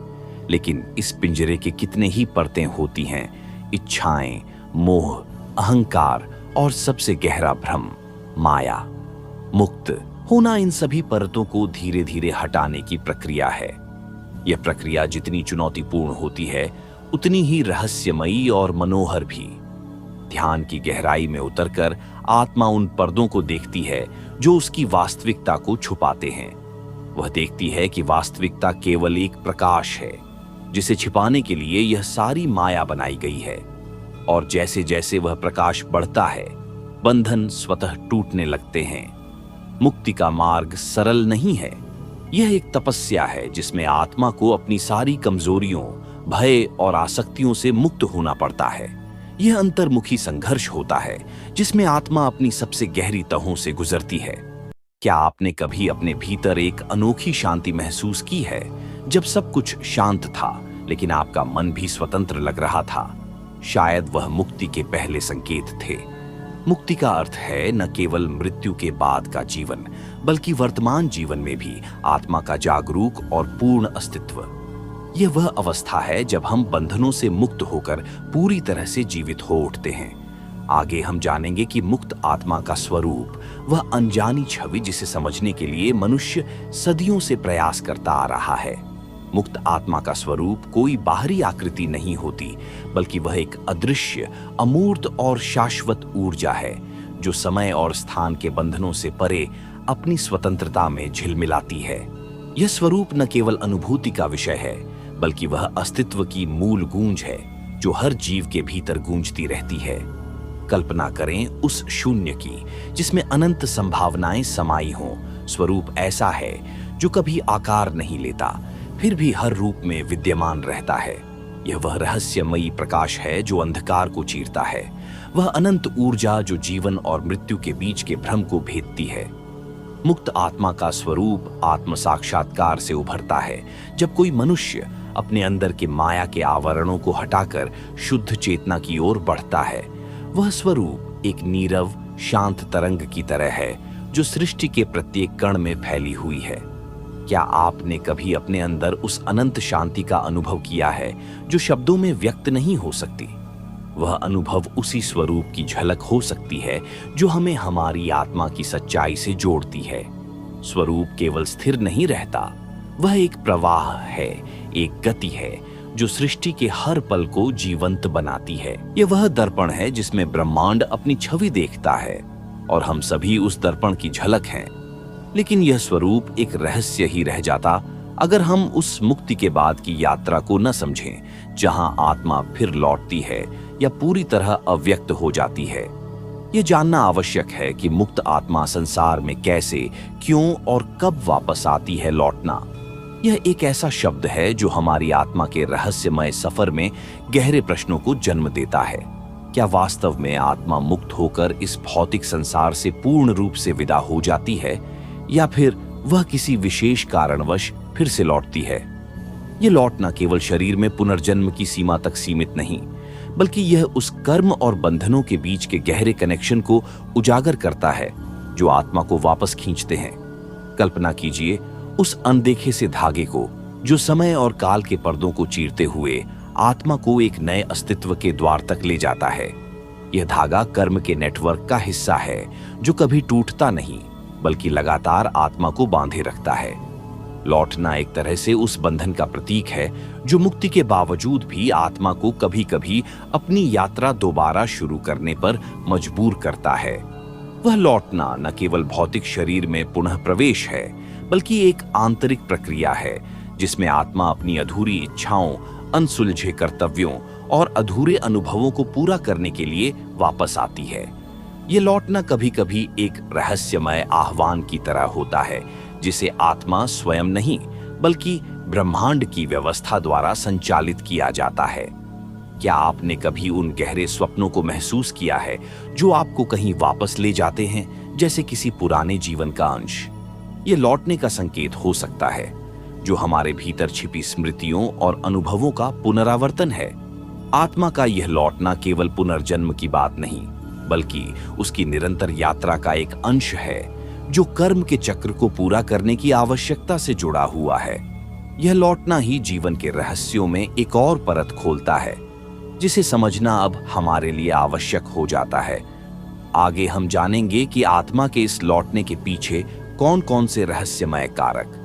लेकिन इस पिंजरे के कितने ही परतें होती हैं, इच्छाएं, मोह, अहंकार और सबसे गहरा भ्रम, माया। मुक्त होना इन सभी परतों को धीरे धीरे हटाने की प्रक्रिया है। यह प्रक्रिया जितनी चुनौतीपूर्ण होती है उतनी ही रहस्यमयी और मनोहर भी। ध्यान की गहराई में उतरकर आत्मा उन पर्दों को देखती है जो उसकी वास्तविकता को छुपाते हैं। वह देखती है कि वास्तविकता केवल एक प्रकाश है जिसे छिपाने के लिए यह सारी माया बनाई गई है। और जैसे जैसे वह प्रकाश बढ़ता है, बंधन स्वतः टूटने लगते हैं। मुक्ति का मार्ग सरल नहीं है, यह एक तपस्या है जिसमें आत्मा को अपनी सारी कमजोरियों, भय और आसक्तियों से मुक्त होना पड़ता है। यह अंतर्मुखी संघर्ष होता है जिसमें आत्मा अपनी सबसे गहरी तहों से गुजरती है। क्या आपने कभी अपने भीतर एक अनोखी शांति महसूस की है जब सब कुछ शांत था लेकिन आपका मन भी स्वतंत्र लग रहा था? शायद वह मुक्ति के पहले संकेत थे। मुक्ति का अर्थ है न केवल मृत्यु के बाद का जीवन, बल्कि वर्तमान जीवन में भी आत्मा का जागरूक और पूर्ण अस्तित्व। यह वह अवस्था है जब हम बंधनों से मुक्त होकर पूरी तरह से जीवित हो उठते हैं। आगे हम जानेंगे कि मुक्त आत्मा का स्वरूप, वह अनजानी छवि जिसे समझने के लिए मनुष्य सदियों से प्रयास करता आ रहा है। मुक्त आत्मा का स्वरूप कोई बाहरी आकृति नहीं होती, बल्कि वह एक अदृश्य, अमूर्त और शाश्वत ऊर्जा है जो समय और स्थान के बंधनों से परे अपनी स्वतंत्रता में झिलमिलाती है। यह स्वरूप न केवल अनुभूति का विषय है, बल्कि वह अस्तित्व की मूल गूंज है जो हर जीव के भीतर गूंजती रहती है। कल्पना करें उस शून्य की जिसमें अनंत संभावनाएं समाई हों। स्वरूप ऐसा है जो कभी आकार नहीं लेता, फिर भी हर रूप में विद्यमान रहता है। यह वह रहस्यमयी प्रकाश है जो अंधकार को चीरता है, वह अनंत ऊर्जा जो जीवन और मृत्यु के बीच के भ्रम को भेदती है। मुक्त आत्मा का स्वरूप आत्म साक्षात्कार से उभरता है, जब कोई मनुष्य अपने अंदर के माया के आवरणों को हटाकर शुद्ध चेतना की ओर बढ़ता है। वह स्वरूप एक नीरव, शांत तरंग की तरह है जो सृष्टि के प्रत्येक कण में फैली हुई है। क्या आपने कभी अपने अंदर उस अनंत शांति का अनुभव किया है जो शब्दों में व्यक्त नहीं हो सकती? वह अनुभव उसी स्वरूप की झलक हो सकती है जो हमें हमारी आत्मा की सच्चाई से जोड़ती है। स्वरूप केवल स्थिर नहीं रहता, वह एक प्रवाह है, एक गति है जो सृष्टि के हर पल को जीवंत बनाती है। यह वह दर्पण है जिसमें ब्रह्मांड अपनी छवि देखता है और हम सभी उस दर्पण की झलक हैं। लेकिन यह स्वरूप एक रहस्य ही रह जाता अगर हम उस मुक्ति के बाद की यात्रा को न समझें, जहां आत्मा फिर लौटती है या पूरी तरह अव्यक्त हो जाती है। यह जानना आवश्यक है कि मुक्त आत्मा संसार में कैसे, क्यों और कब वापस आती है। लौटना यह एक ऐसा शब्द है जो हमारी आत्मा के रहस्यमय सफर में गहरे प्रश्नों को जन्म देता है। क्या वास्तव में आत्मा मुक्त होकर इस भौतिक संसार से पूर्ण रूप से विदा हो जाती है, या फिर वह किसी विशेष कारणवश फिर से लौटती है? यह लौटना केवल शरीर में पुनर्जन्म की सीमा तक सीमित नहीं, बल्कि यह उस कर्म और बंधनों के बीच के गहरे कनेक्शन को उजागर करता है जो आत्मा को वापस खींचते हैं। कल्पना कीजिए उस अनदेखे से धागे को जो समय और काल के पर्दों को चीरते हुए आत्मा को एक नए अस्तित्व के द्वार तक ले जाता है। यह धागा कर्म के नेटवर्क का हिस्सा है जो कभी टूटता नहीं, बल्कि लगातार आत्मा को बांधे रखता है। लौटना एक तरह से उस बंधन का प्रतीक है जो मुक्ति के बावजूद भी आत्मा को कभी-कभी अपनी यात्रा दोबारा शुरू करने पर मजबूर करता है। वह लौटना न केवल भौतिक शरीर में पुनः प्रवेश है, बल्कि एक आंतरिक प्रक्रिया है जिसमें आत्मा अपनी अधूरी इच्छाओं, अनसुलझे कर्तव्यों और अधूरे अनुभवों को पूरा करने के लिए वापस आती है। ये लौटना कभी-कभी एक रहस्यमय आह्वान की तरह होता है जिसे आत्मा स्वयं नहीं, बल्कि ब्रह्मांड की व्यवस्था द्वारा संचालित किया जाता है। क्या आपने कभी उन गहरे स्वप्नों को महसूस किया है जो आपको कहीं वापस ले जाते हैं, जैसे किसी पुराने जीवन का अंश? ये लौटने का संकेत हो सकता है जो हमारे भीतर छिपी स्मृतियों और अनुभवों का पुनरावर्तन है। आत्मा का यह लौटना केवल पुनर्जन्म की बात नहीं, बल्कि उसकी निरंतर यात्रा का एक अंश है जो कर्म के चक्र को पूरा करने की आवश्यकता से जुड़ा हुआ है। यह लौटना ही जीवन के रहस्यों में एक और परत खोलता है जिसे समझना अब हमारे लिए आवश्यक हो जाता है। आगे हम जानेंगे कि आत्मा के इस लौटने के पीछे कौन कौन से रहस्यमय कारक,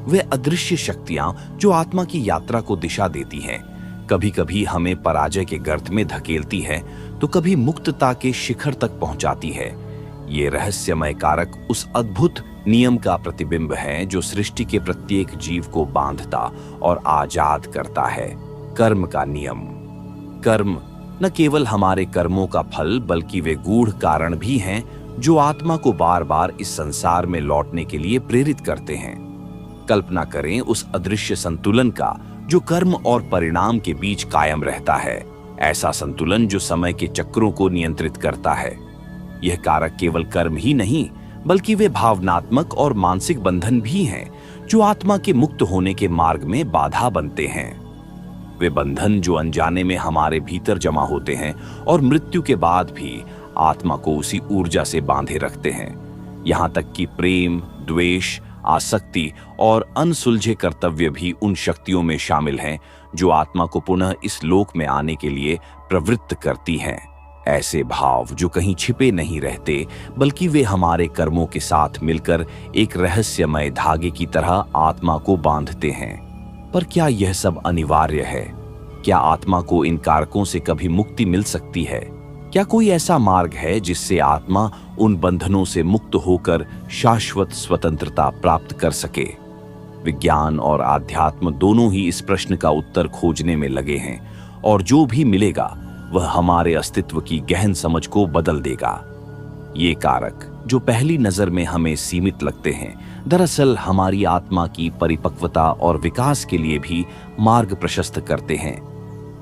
वे अदृश्य शक्तियां जो आत्मा की यात्रा को दिशा देती हैं, कभी कभी हमें पराजय के गर्त में धकेलती है तो कभी मुक्तता के शिखर तक पहुंचाती है। ये रहस्यमय कारक उस अद्भुत नियम का प्रतिबिंब है जो सृष्टि के प्रत्येक जीव को बांधता और आजाद करता है। कर्म का नियम। कर्म न केवल हमारे कर्मों का फल, बल्कि वे गूढ़ कारण भी हैं जो आत्मा को बार बार इस संसार में लौटने के लिए प्रेरित करते हैं। कल्पना करें उस अदृश्य संतुलन का जो कर्म और परिणाम के बीच कायम रहता है, ऐसा संतुलन जो समय के चक्रों को नियंत्रित करता है। यह कारक केवल कर्म ही नहीं, बल्कि वे भावनात्मक और मानसिक बंधन भी हैं जो आत्मा के मुक्त होने के मार्ग में बाधा बनते हैं। वे बंधन जो अनजाने में हमारे भीतर जमा होते हैं और मृत्यु के बाद भी आत्मा को उसी ऊर्जा से बांधे रखते हैं। यहां तक कि प्रेम, द्वेष, आसक्ति और अनसुलझे कर्तव्य भी उन शक्तियों में शामिल हैं जो आत्मा को पुनः इस लोक में आने के लिए प्रवृत्त करती हैं। ऐसे भाव जो कहीं छिपे नहीं रहते, बल्कि वे हमारे कर्मों के साथ मिलकर एक रहस्यमय धागे की तरह आत्मा को बांधते हैं। पर क्या यह सब अनिवार्य है? क्या आत्मा को इन कारकों से कभी मुक्ति मिल सकती है? क्या कोई ऐसा मार्ग है जिससे आत्मा उन बंधनों से मुक्त होकर शाश्वत स्वतंत्रता प्राप्त कर सके? विज्ञान और आध्यात्म दोनों ही इस प्रश्न का उत्तर खोजने में लगे हैं, और जो भी मिलेगा वह हमारे अस्तित्व की गहन समझ को बदल देगा। ये कारक जो पहली नजर में हमें सीमित लगते हैं, दरअसल हमारी आत्मा की परिपक्वता और विकास के लिए भी मार्ग प्रशस्त करते हैं।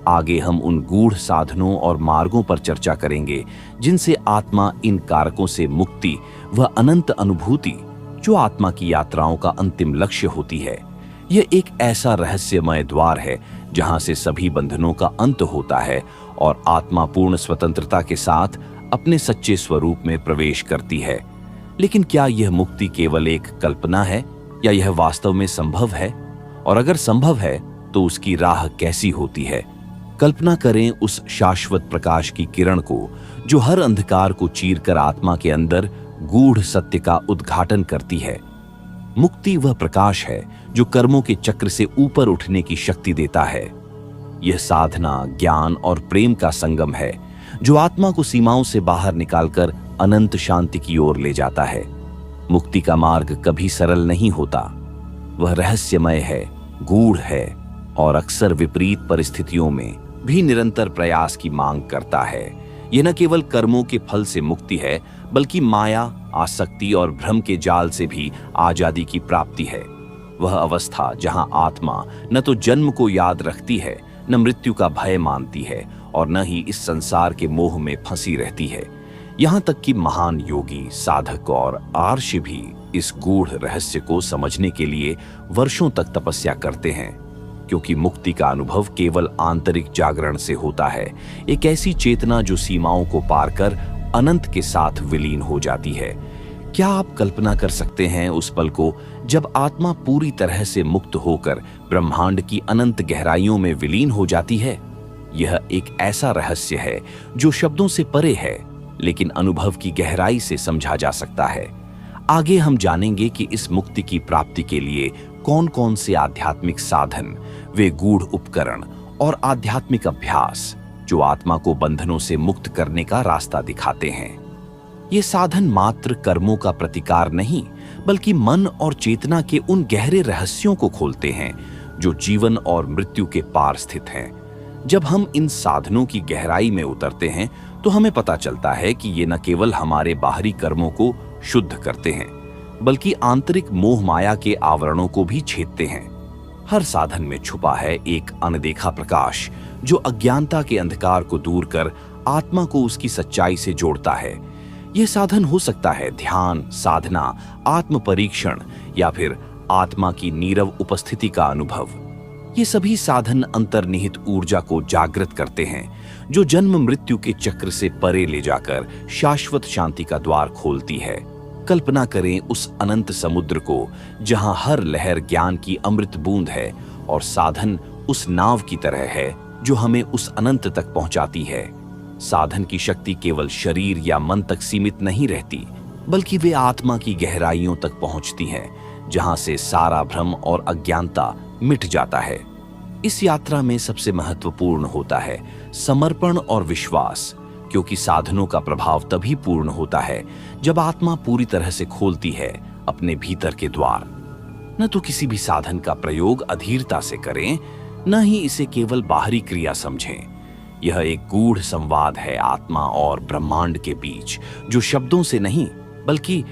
आगे हम उन गूढ़ साधनों और मार्गों पर चर्चा करेंगे जिनसे आत्मा इन कारकों से मुक्ति व अनंत अनुभूति, जो आत्मा की यात्राओं का अंतिम लक्ष्य होती है। यह एक ऐसा रहस्यमय द्वार है जहां से सभी बंधनों का अंत होता है और आत्मा पूर्ण स्वतंत्रता के साथ अपने सच्चे स्वरूप में प्रवेश करती है। लेकिन क्या यह मुक्ति केवल एक कल्पना है या यह वास्तव में संभव है? और अगर संभव है तो उसकी राह कैसी होती है? कल्पना करें उस शाश्वत प्रकाश की किरण को जो हर अंधकार को चीरकर आत्मा के अंदर गूढ़ सत्य का उद्घाटन करती है। मुक्ति वह प्रकाश है जो कर्मों के चक्र से ऊपर उठने की शक्ति देता है। यह साधना, ज्ञान और प्रेम का संगम है जो आत्मा को सीमाओं से बाहर निकालकर अनंत शांति की ओर ले जाता है। मुक्ति का मार्ग कभी सरल नहीं होता। वह रहस्यमय है, गूढ़ है और अक्सर विपरीत परिस्थितियों में भी निरंतर प्रयास की मांग करता है। यह न केवल कर्मों के फल से मुक्ति है, बल्कि माया, आसक्ति और भ्रम के जाल से भी आजादी की प्राप्ति है। वह अवस्था जहां आत्मा न तो जन्म को याद रखती है, न मृत्यु का भय मानती है और न ही इस संसार के मोह में फंसी रहती है। यहाँ तक कि महान योगी, साधक और आर्षि भी इस गूढ़ रहस्य को समझने के लिए वर्षों तक तपस्या करते हैं, क्योंकि मुक्ति का अनुभव केवल आंतरिक जागरण से होता है। एक ऐसी चेतना जो सीमाओं को पार कर अनंत के साथ विलीन हो जाती है। क्या आप कल्पना कर सकते हैं उस पल को जब आत्मा पूरी तरह से मुक्त होकर ब्रह्मांड की अनंत गहराइयों में विलीन हो जाती है? यह एक ऐसा रहस्य है जो शब्दों से परे है, लेकिन अनुभव की गहराई से समझा जा सकता है। आगे हम जानेंगे कि इस मुक्ति की प्राप्ति के लिए कौन कौन से आध्यात्मिक साधन, वे गूढ़ उपकरण और आध्यात्मिक अभ्यास जो आत्मा को बंधनों से मुक्त करने का रास्ता दिखाते हैं। ये साधन मात्र कर्मों का प्रतिकार नहीं, बल्कि मन और चेतना के उन गहरे रहस्यों को खोलते हैं जो जीवन और मृत्यु के पार स्थित हैं। जब हम इन साधनों की गहराई में उतरते हैं तो हमें पता चलता है कि ये न केवल हमारे बाहरी कर्मों को शुद्ध करते हैं, बल्कि आंतरिक मोह माया के आवरणों को भी छेदते हैं। हर साधन में छुपा है एक अनदेखा प्रकाश जो अज्ञानता के अंधकार को दूर कर आत्मा को उसकी सच्चाई से जोड़ता है। यह साधन हो सकता है ध्यान, साधना, आत्म परीक्षण या फिर आत्मा की नीरव उपस्थिति का अनुभव। ये सभी साधन अंतर्निहित ऊर्जा को जागृत करते हैं जो जन्म मृत्यु के चक्र से परे ले जाकर शाश्वत शांति का द्वार खोलती है। कल्पना करें उस अनंत समुद्र को जहां हर लहर ज्ञान की अमृत बूंद है और साधन उस नाव की तरह है जो हमें उस अनंत तक पहुंचाती है। साधन की शक्ति केवल शरीर या मन तक सीमित नहीं रहती, बल्कि वे आत्मा की गहराइयों तक पहुंचती हैं, जहां से सारा भ्रम और अज्ञानता मिट जाता है। इस यात्रा में सबसे महत्वपूर्ण होता है समर्पण और विश्वास, क्योंकि साधनों का प्रभाव तभी पूर्ण होता है जब आत्मा पूरी तरह से खोलती है अपने भीतर के द्वार। न तो किसी भी साधन का प्रयोग अधीरता से करें, न ही इसे केवल बाहरी क्रिया समझें। यह एक गूढ़ संवाद है आत्मा और ब्रह्मांड के बीच, जो शब्दों से नहीं बल्कि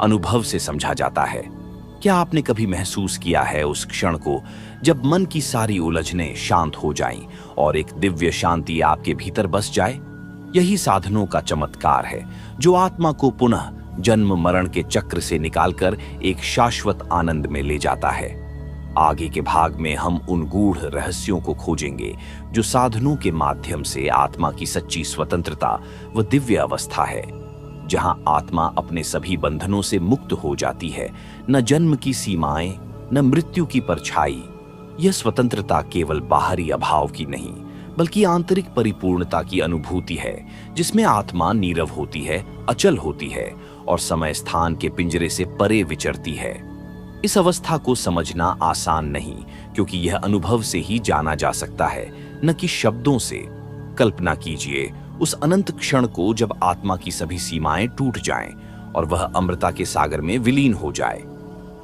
अनुभव से समझा जाता है। क्या आपने कभी महसूस किया है उस क्षण को जब मन की सारी उलझनें शांत हो जाएं और एक दिव्य शांति आपके भीतर बस जाए? यही साधनों का चमत्कार है जो आत्मा को पुनः जन्म मरण के चक्र से निकालकर एक शाश्वत आनंद में ले जाता है। आगे के भाग में हम उन गूढ़ रहस्यों को खोजेंगे जो साधनों के माध्यम से आत्मा की सच्ची स्वतंत्रता व दिव्य अवस्था है, जहां आत्मा अपने सभी बंधनों से मुक्त हो जाती है। न जन्म की सीमाएं, न मृत्यु की परछाई। यह स्वतंत्रता केवल बाहरी अभाव की नहीं, बल्कि आंतरिक परिपूर्णता की अनुभूति है, जिसमें आत्मा नीरव होती है, अचल होती है और समय स्थान के पिंजरे से परे विचरती है। इस अवस्था को समझना आसान नहीं, क्योंकि यह अनुभव से ही जाना जा सकता है, न कि शब्दों से। कल्पना कीजिए उस अनंत क्षण को जब आत्मा की सभी सीमाएं टूट जाएं और वह अमृता के सागर में विलीन हो जाए।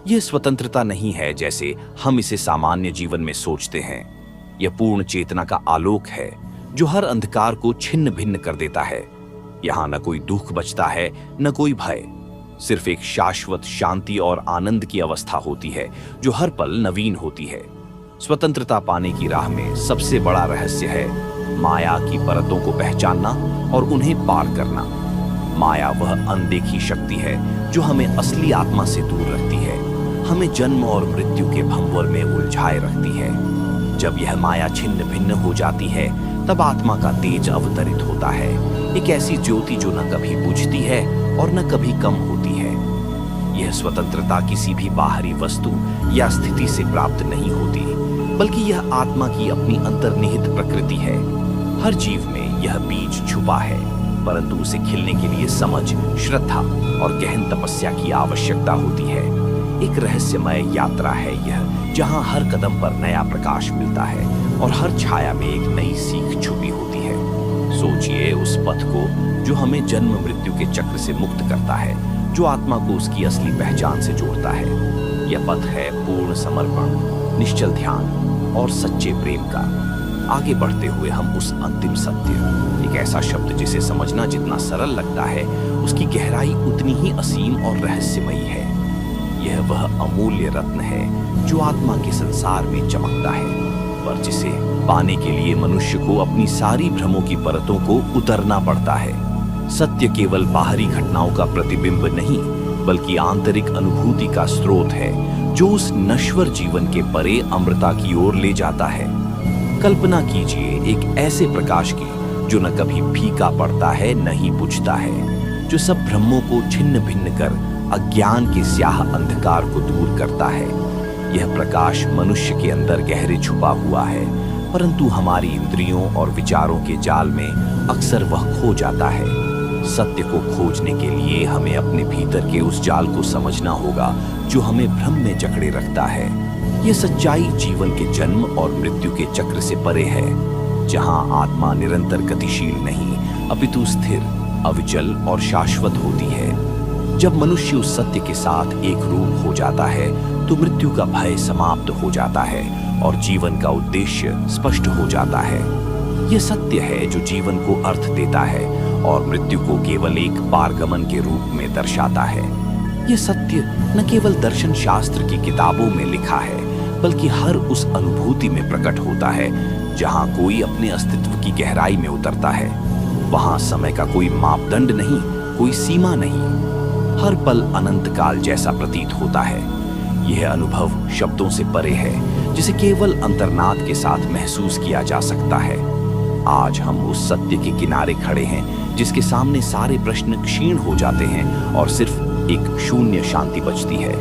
यह स्वतंत्रता नहीं है जैसे हम इसे सामान्य जीवन में सोचते हैं। यह पूर्ण चेतना का आलोक है जो हर अंधकार को छिन्न भिन्न कर देता है। यहां न कोई दुख बचता है, न कोई भय। सिर्फ एक शाश्वत शांति और आनंद की अवस्था होती है जो हर पल नवीन होती है। स्वतंत्रता पाने की राह में सबसे बड़ा रहस्य है माया की परतों को पहचानना और उन्हें पार करना। माया वह अनदेखी शक्ति है जो हमें असली आत्मा से दूर रखती है, हमें जन्म और मृत्यु के भंवर में उलझाए रखती है। जब यह माया छिन्न भिन्न हो जाती है, तब आत्मा का तेज अवतरित होता है, एक ऐसी ज्योति जो न कभी बुझती है और न कभी कम होती है। यह स्वतंत्रता किसी भी बाहरी वस्तु या स्थिति से प्राप्त नहीं होती, बल्कि यह आत्मा की अपनी अंतर्निहित प्रकृति है। हर जीव में यह बीज छुपा है, परंतु उसे खिलने के लिए समझ, श्रद्धा और गहन तपस्या की आवश्यकता होती है। एक रहस्यमय यात्रा है यह, जहां हर कदम पर नया प्रकाश मिलता है और हर छाया में एक नई सीख छुपी होती है। सोचिए उस पथ को जो हमें जन्म मृत्यु के चक्र से मुक्त करता है, जो आत्मा को उसकी असली पहचान से जोड़ता है। यह पथ है पूर्ण समर्पण, निश्चल ध्यान और सच्चे प्रेम का। आगे बढ़ते हुए हम उस अंतिम सत्य, एक ऐसा शब्द जिसे समझना जितना सरल लगता है, उसकी गहराई उतनी ही असीम और रहस्यमयी है। यह वह अमूल्य रत्न है जो आत्मा के संसार में चमकता है, पर जिसे पाने के लिए मनुष्य को अपनी सारी भ्रमों की परतों को उतरना पड़ता है। सत्य केवल बाहरी घटनाओं का प्रतिबिंब नहीं, बल्कि आंतरिक अनुभूति का स्रोत है जो उस नश्वर जीवन के परे अमृता की ओर ले जाता है। कल्पना कीजिए एक ऐसे प्रकाश की जो न कभी फीका पड़ता है, न ही बुझता है, जो सब भ्रमों को छिन्न भिन्न कर अज्ञान के स्याह अंधकार को दूर करता है। यह प्रकाश मनुष्य के अंदर गहरे छुपा हुआ है, परंतु हमारी इंद्रियों और विचारों के जाल में अक्सर वह खो जाता है। सत्य को खोजने के लिए हमें अपने भीतर के उस जाल को समझना होगा जो हमें भ्रम में जकड़े रखता है। यह सच्चाई जीवन के जन्म और मृत्यु के चक्र से परे है, जहां आत्मा निरंतर गतिशील नहीं, अपितु स्थिर, अविचल और शाश्वत होती है। जब मनुष्य उस सत्य के साथ एक रूप हो जाता है, तो मृत्यु का भय समाप्त हो जाता है और जीवन का उद्देश्य स्पष्ट हो जाता है। यह सत्य है जो जीवन को अर्थ देता है और मृत्यु को केवल एक पारगमन के रूप में दर्शाता है। यह सत्य न केवल दर्शन शास्त्र की किताबों में लिखा है, बल्कि हर उस अनुभूति में प्रकट होता है जहां कोई अपने अस्तित्व की गहराई में उतरता है। वहां समय का कोई मापदंड नहीं, कोई सीमा नहीं, हर पल अनंत काल जैसा प्रतीत होता है। यह अनुभव शब्दों से परे है, जिसे केवल अंतर्नाद के साथ महसूस किया जा सकता है। आज हम उस सत्य के किनारे खड़े हैं जिसके सामने सारे प्रश्न क्षीण हो जाते हैं और सिर्फ एक शून्य शांति बचती है।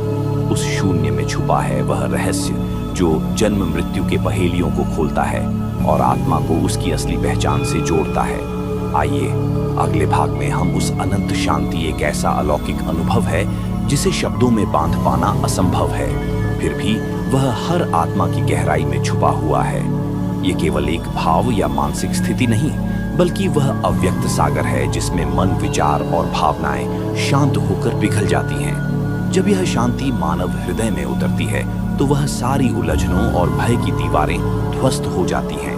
उस शून्य में छुपा है वह रहस्य जो जन्म मृत्यु के पहेलियों को खोलता है और आत्मा को उसकी असली पहचान से जोड़ता है। आइए अगले भाग में हम उस अनंत शांति, एक ऐसा अलौकिक अनुभव है जिसे शब्दों में बांध पाना असंभव है, फिर भी वह हर आत्मा की गहराई में छुपा हुआ है। ये केवल एक भाव या मानसिक स्थिति नहीं, बल्कि वह अव्यक्त सागर है जिसमें मन, विचार और भावनाएं शांत होकर पिघल जाती हैं। जब यह शांति मानव हृदय में उतरती है, तो वह सारी उलझनों और भय की दीवारें ध्वस्त हो जाती हैं।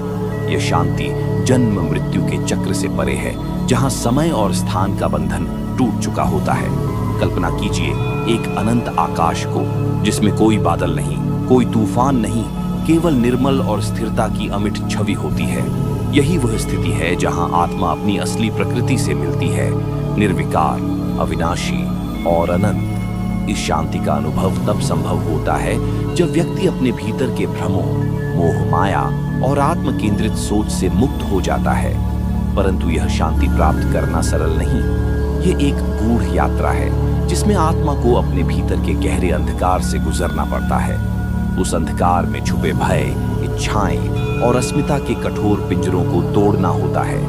यह शांति जन्म मृत्यु के चक्र से परे है, जहां समय और स्थान का बंधन टूट चुका होता है। कल्पना कीजिए एक अनंत आकाश को जिसमें कोई बादल नहीं, कोई तूफान नहीं, केवल निर्मल और स्थिरता की अमिट छवि होती है। यही वह स्थिति है जहां आत्मा अपनी असली प्रकृति से मिलती है, निर्विकार, अविनाशी और अनंत। इस शांति का अनुभव तब संभव होता है जब व्यक्ति अपने भीतर के भ्रमों, मोह माया और आत्म केंद्रित सोच से मुक्त हो जाता है। परंतु यह शांति प्राप्त करना सरल नहीं। यह एक गूढ़ यात्रा है जिसमें आत्मा को अपने भीतर के गहरे अंधकार से गुजरना पड़ता है। उस अंधकार में छुपे भय, इच्छाएं और अस्मिता के कठोर पिंजरों को तोड़ना होता है।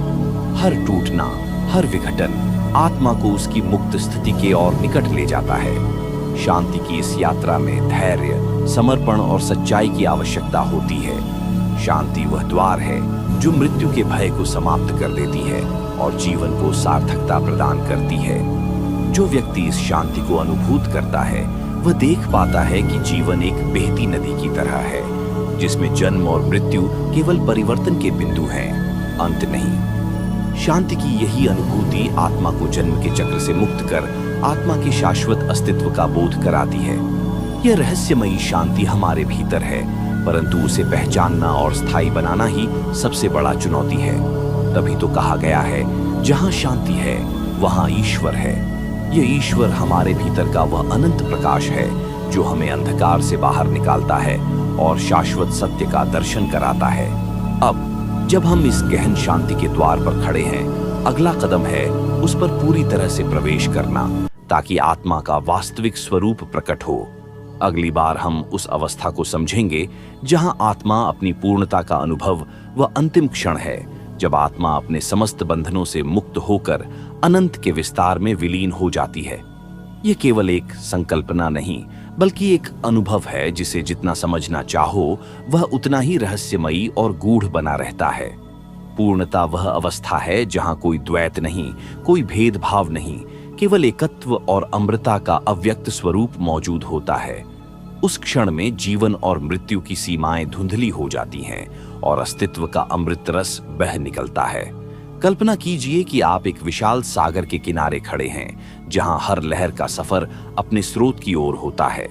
हर टूटना, हर विघटन आत्मा को उसकी मुक्त स्थिति के और निकट ले जाता है। शांति की इस यात्रा में धैर्य, समर्पण और सच्चाई की आवश्यकता होती है। शांति वह द्वार है जो मृत्यु के भय को समाप्त कर देती है और जीवन को सार्थकता प्रदान करती है। जो व्यक्ति इस शांति को अनुभूत करता है वह देख पाता है कि जीवन एक बहती नदी की तरह है, जिसमें जन्म और मृत्यु केवल परिवर्तन के बिंदु हैं, अंत नहीं। शांति की यही अनुभूति आत्मा को जन्म के चक्र से मुक्त कर आत्मा के शाश्वत अस्तित्व का बोध कराती है। यह रहस्यमयी शांति हमारे भीतर है, परंतु उसे पहचानना और स्थायी बनाना ही सबसे बड़ा चुनौती है। तभी तो कहा गया है, जहां शांति है वहां ईश्वर है। यह ईश्वर हमारे भीतर का वह अनंत प्रकाश है जो हमें अंधकार से बाहर निकालता है और शाश्वत सत्य का दर्शन कराता है। अब जब हम इस गहन शांति के द्वार पर खड़े हैं, अगला कदम है उस पर पूरी तरह से प्रवेश करना, ताकि आत्मा का वास्तविक स्वरूप प्रकट हो। अगली बार हम उस अवस्था को समझेंगे जहां आत्मा अपनी पूर्णता का अनुभव वह अंतिम क्षण है, जब आत्मा अपने समस्त बंधनों से मुक्त होकर अनंत के विस्तार में विलीन हो जाती है। यह केवल एक संकल्पना नहीं, बल्कि एक अनुभव है जिसे जितना समझना चाहो वह उतना ही रहस्यमयी और गूढ़ बना रहता है। पूर्णता वह अवस्था है जहां कोई द्वैत नहीं, कोई भेदभाव नहीं, केवल एकत्व और अमृता का अव्यक्त स्वरूप मौजूद होता है। उस क्षण में जीवन और मृत्यु की सीमाएं धुंधली हो जाती हैं और अस्तित्व का अमृत रस बह निकलता है। कल्पना कीजिए कि आप एक विशाल सागर के किनारे खड़े हैं, जहां हर लहर का सफर अपने स्रोत की ओर होता है।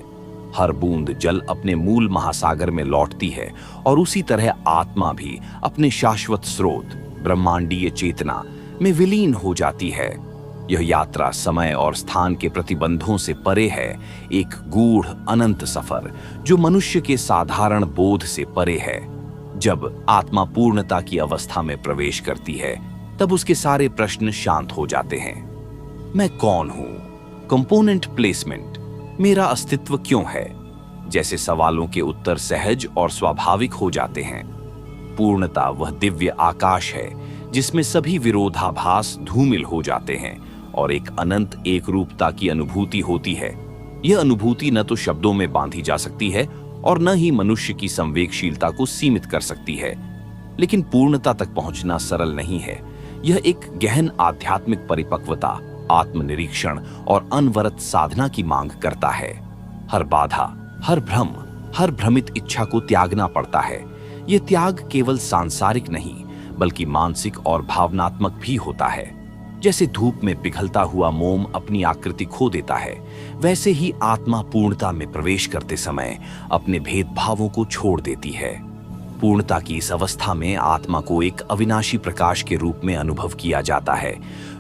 हर बूंद जल अपने मूल महासागर में लौटती है और उसी तरह आत्मा भी अपने शाश्वत स्रोत, ब्रह्मांडीय चेतना में विलीन हो जाती है। यह यात्रा समय और स्थान के प्रतिबंधों से परे है, एक गूढ़ अनंत सफर जो मनुष्य के साधारण बोध से परे है। जब आत्मा पूर्णता की अवस्था में प्रवेश करती है, तब उसके सारे प्रश्न शांत हो जाते हैं। मैं कौन हूं? कंपोनेंट प्लेसमेंट, मेरा अस्तित्व क्यों है, जैसे सवालों के उत्तर सहज और स्वाभाविक हो जाते हैं। पूर्णता वह दिव्य आकाश है जिसमें सभी विरोधाभास धूमिल हो जाते हैं और एक अनंत एक रूपता की अनुभूति होती है। यह अनुभूति न तो शब्दों में बांधी जा सकती है और न ही मनुष्य की संवेगशीलता को सीमित कर सकती है। लेकिन पूर्णता तक पहुंचना सरल नहीं है। यह एक गहन आध्यात्मिक परिपक्वता, आत्मनिरीक्षण और अनवरत साधना की मांग करता है। हर बाधा, हर भ्रम, हर भ्रमित इच्छा को त्यागना पड़ता है। यह त्याग केवल सांसारिक नहीं, बल्कि मानसिक और भावनात्मक भी होता है। जैसे धूप में पिघलता हुआ मोम अपनी आकृति खो देता है, वैसे ही आत्मा पूर्णता में प्रवेश करते समय अपने भेदभावों को छोड़ देती है। पूर्णता की इस अवस्था में आत्मा को एक अविनाशी प्रकाश के रूप में अनुभव किया जाता है,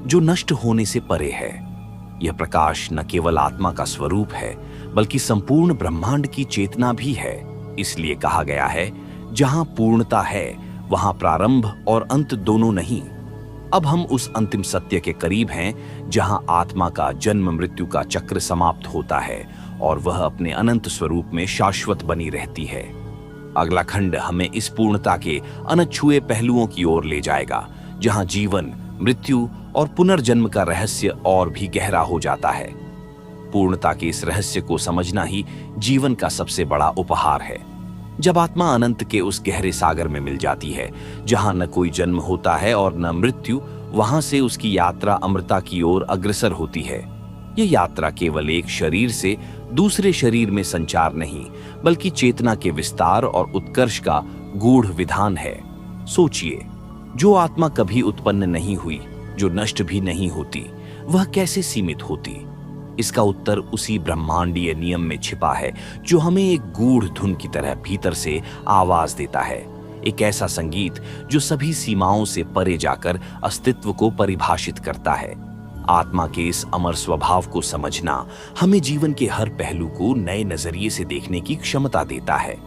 जो नष्ट होने से परे है। यह प्रकाश न केवल आत्मा का स्वरूप है, बल्कि संपूर्ण ब्रह्मांड की चेतना भी है। इसलिए कहा गया है, जहां पूर्णता है वहां प्रारंभ और अंत दोनों नहीं। अब हम उस अंतिम सत्य के करीब हैं, जहां आत्मा का जन्म मृत्यु का चक्र समाप्त होता है और वह अपने अनंत स्वरूप में शाश्वत बनी रहती है। अगला खंड हमें इस पूर्णता के अनछुए पहलुओं की ओर ले जाएगा, जहां जीवन, मृत्यु और पुनर्जन्म का रहस्य और भी गहरा हो जाता है। पूर्णता के इस रहस्य को समझना ही जीवन का सबसे बड़ा उपहार है। जब आत्मा अनंत के उस गहरे सागर में मिल जाती है, जहां न कोई जन्म होता है और न मृत्यु, वहां से उसकी यात्रा अमृता की ओर अग्रसर होती है। यह यात्रा केवल एक शरीर से दूसरे शरीर में संचार नहीं, बल्कि चेतना के विस्तार और उत्कर्ष का गूढ़ विधान है। सोचिए, जो आत्मा कभी उत्पन्न नहीं हुई, जो नष्ट भी नहीं होती, वह कैसे सीमित होती? इसका उत्तर उसी ब्रह्मांडीय नियम में छिपा है, जो हमें एक गूढ़ धुन की तरह भीतर से आवाज देता है। एक ऐसा संगीत जो सभी सीमाओं से परे जाकर अस्तित्व को परिभाषित करता है। आत्मा के इस अमर स्वभाव को समझना हमें जीवन के हर पहलू को नए नजरिए से देखने की क्षमता देता है।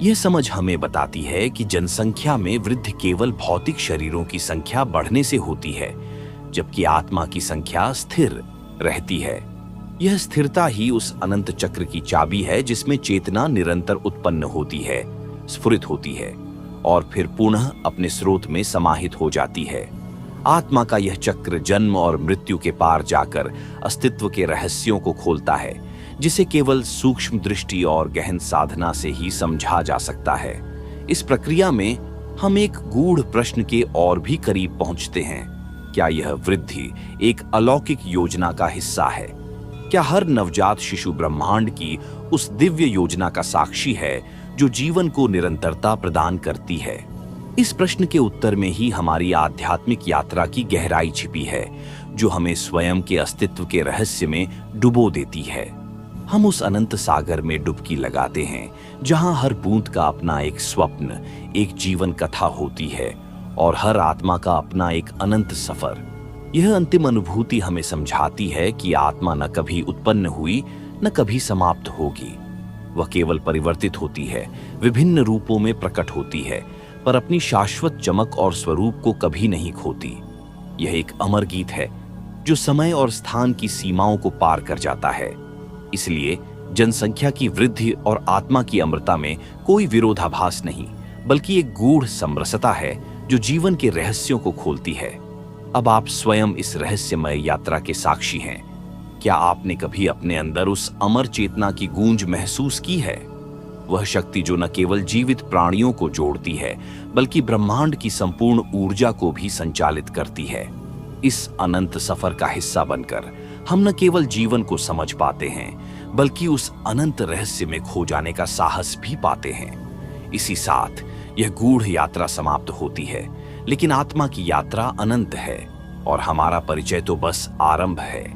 यह समझ हमें बताती है कि जनसंख्या में वृद्धि केवल भौतिक शरीरों की संख्या बढ़ने से होती है, जबकि आत्मा की संख्या स्थिर रहती है। यह स्थिरता ही उस अनंत चक्र की चाबी है जिसमें चेतना निरंतर उत्पन्न होती है, स्फुरित होती है और फिर पुनः अपने स्रोत में समाहित हो जाती है। आत्मा का यह चक्र जन्म और मृत्यु के पार जाकर अस्तित्व के रहस्यों को खोलता है, जिसे केवल सूक्ष्म दृष्टि और गहन साधना से ही समझा जा सकता है। इस प्रक्रिया में हम एक गूढ़ प्रश्न के और भी करीब पहुंचते हैं। क्या यह वृद्धि एक अलौकिक योजना का हिस्सा है? क्या हर नवजात शिशु ब्रह्मांड की उस दिव्य योजना का साक्षी है जो जीवन को निरंतरता प्रदान करती है? इस प्रश्न के उत्तर में ही हमारी आध्यात्मिक यात्रा की गहराई छिपी है, जो हमें स्वयं के अस्तित्व के रहस्य में डुबो देती है। हम उस अनंत सागर में डुबकी लगाते हैं जहां हर बूंद का अपना एक स्वप्न, एक जीवन कथा होती है और हर आत्मा का अपना एक अनंत सफर। यह अंतिम अनुभूति हमें समझाती है कि आत्मा न कभी उत्पन्न हुई, न कभी समाप्त होगी। वह केवल परिवर्तित होती है, विभिन्न रूपों में प्रकट होती है, पर अपनी शाश्वत चमक और स्वरूप को कभी नहीं खोती। यह एक अमर गीत है जो समय और स्थान की सीमाओं को पार कर जाता है। इसलिए जनसंख्या की वृद्धि और आत्मा की अमरता में कोई विरोधाभास नहीं, बल्कि एक गूढ़ समरसता है जो जीवन के रहस्यों को खोलती है। अब आप स्वयं इस रहस्यमय यात्रा के साक्षी हैं। क्या आपने कभी अपने अंदर उस अमर चेतना की गूंज महसूस की है? वह शक्ति जो न केवल जीवित प्राणियों को जोड़ती है, बल्कि ब्रह्मांड की संपूर्ण ऊर्जा को भी संचालित करती है। इस अनंत सफर का हिस्सा बनकर हम न केवल जीवन को समझ पाते हैं, बल्कि उस अनंत रहस्य में खो जाने का साहस भी पाते हैं। इसी साथ यह गूढ़ यात्रा समाप्त होती है, लेकिन आत्मा की यात्रा अनंत है और हमारा परिचय तो बस आरंभ है।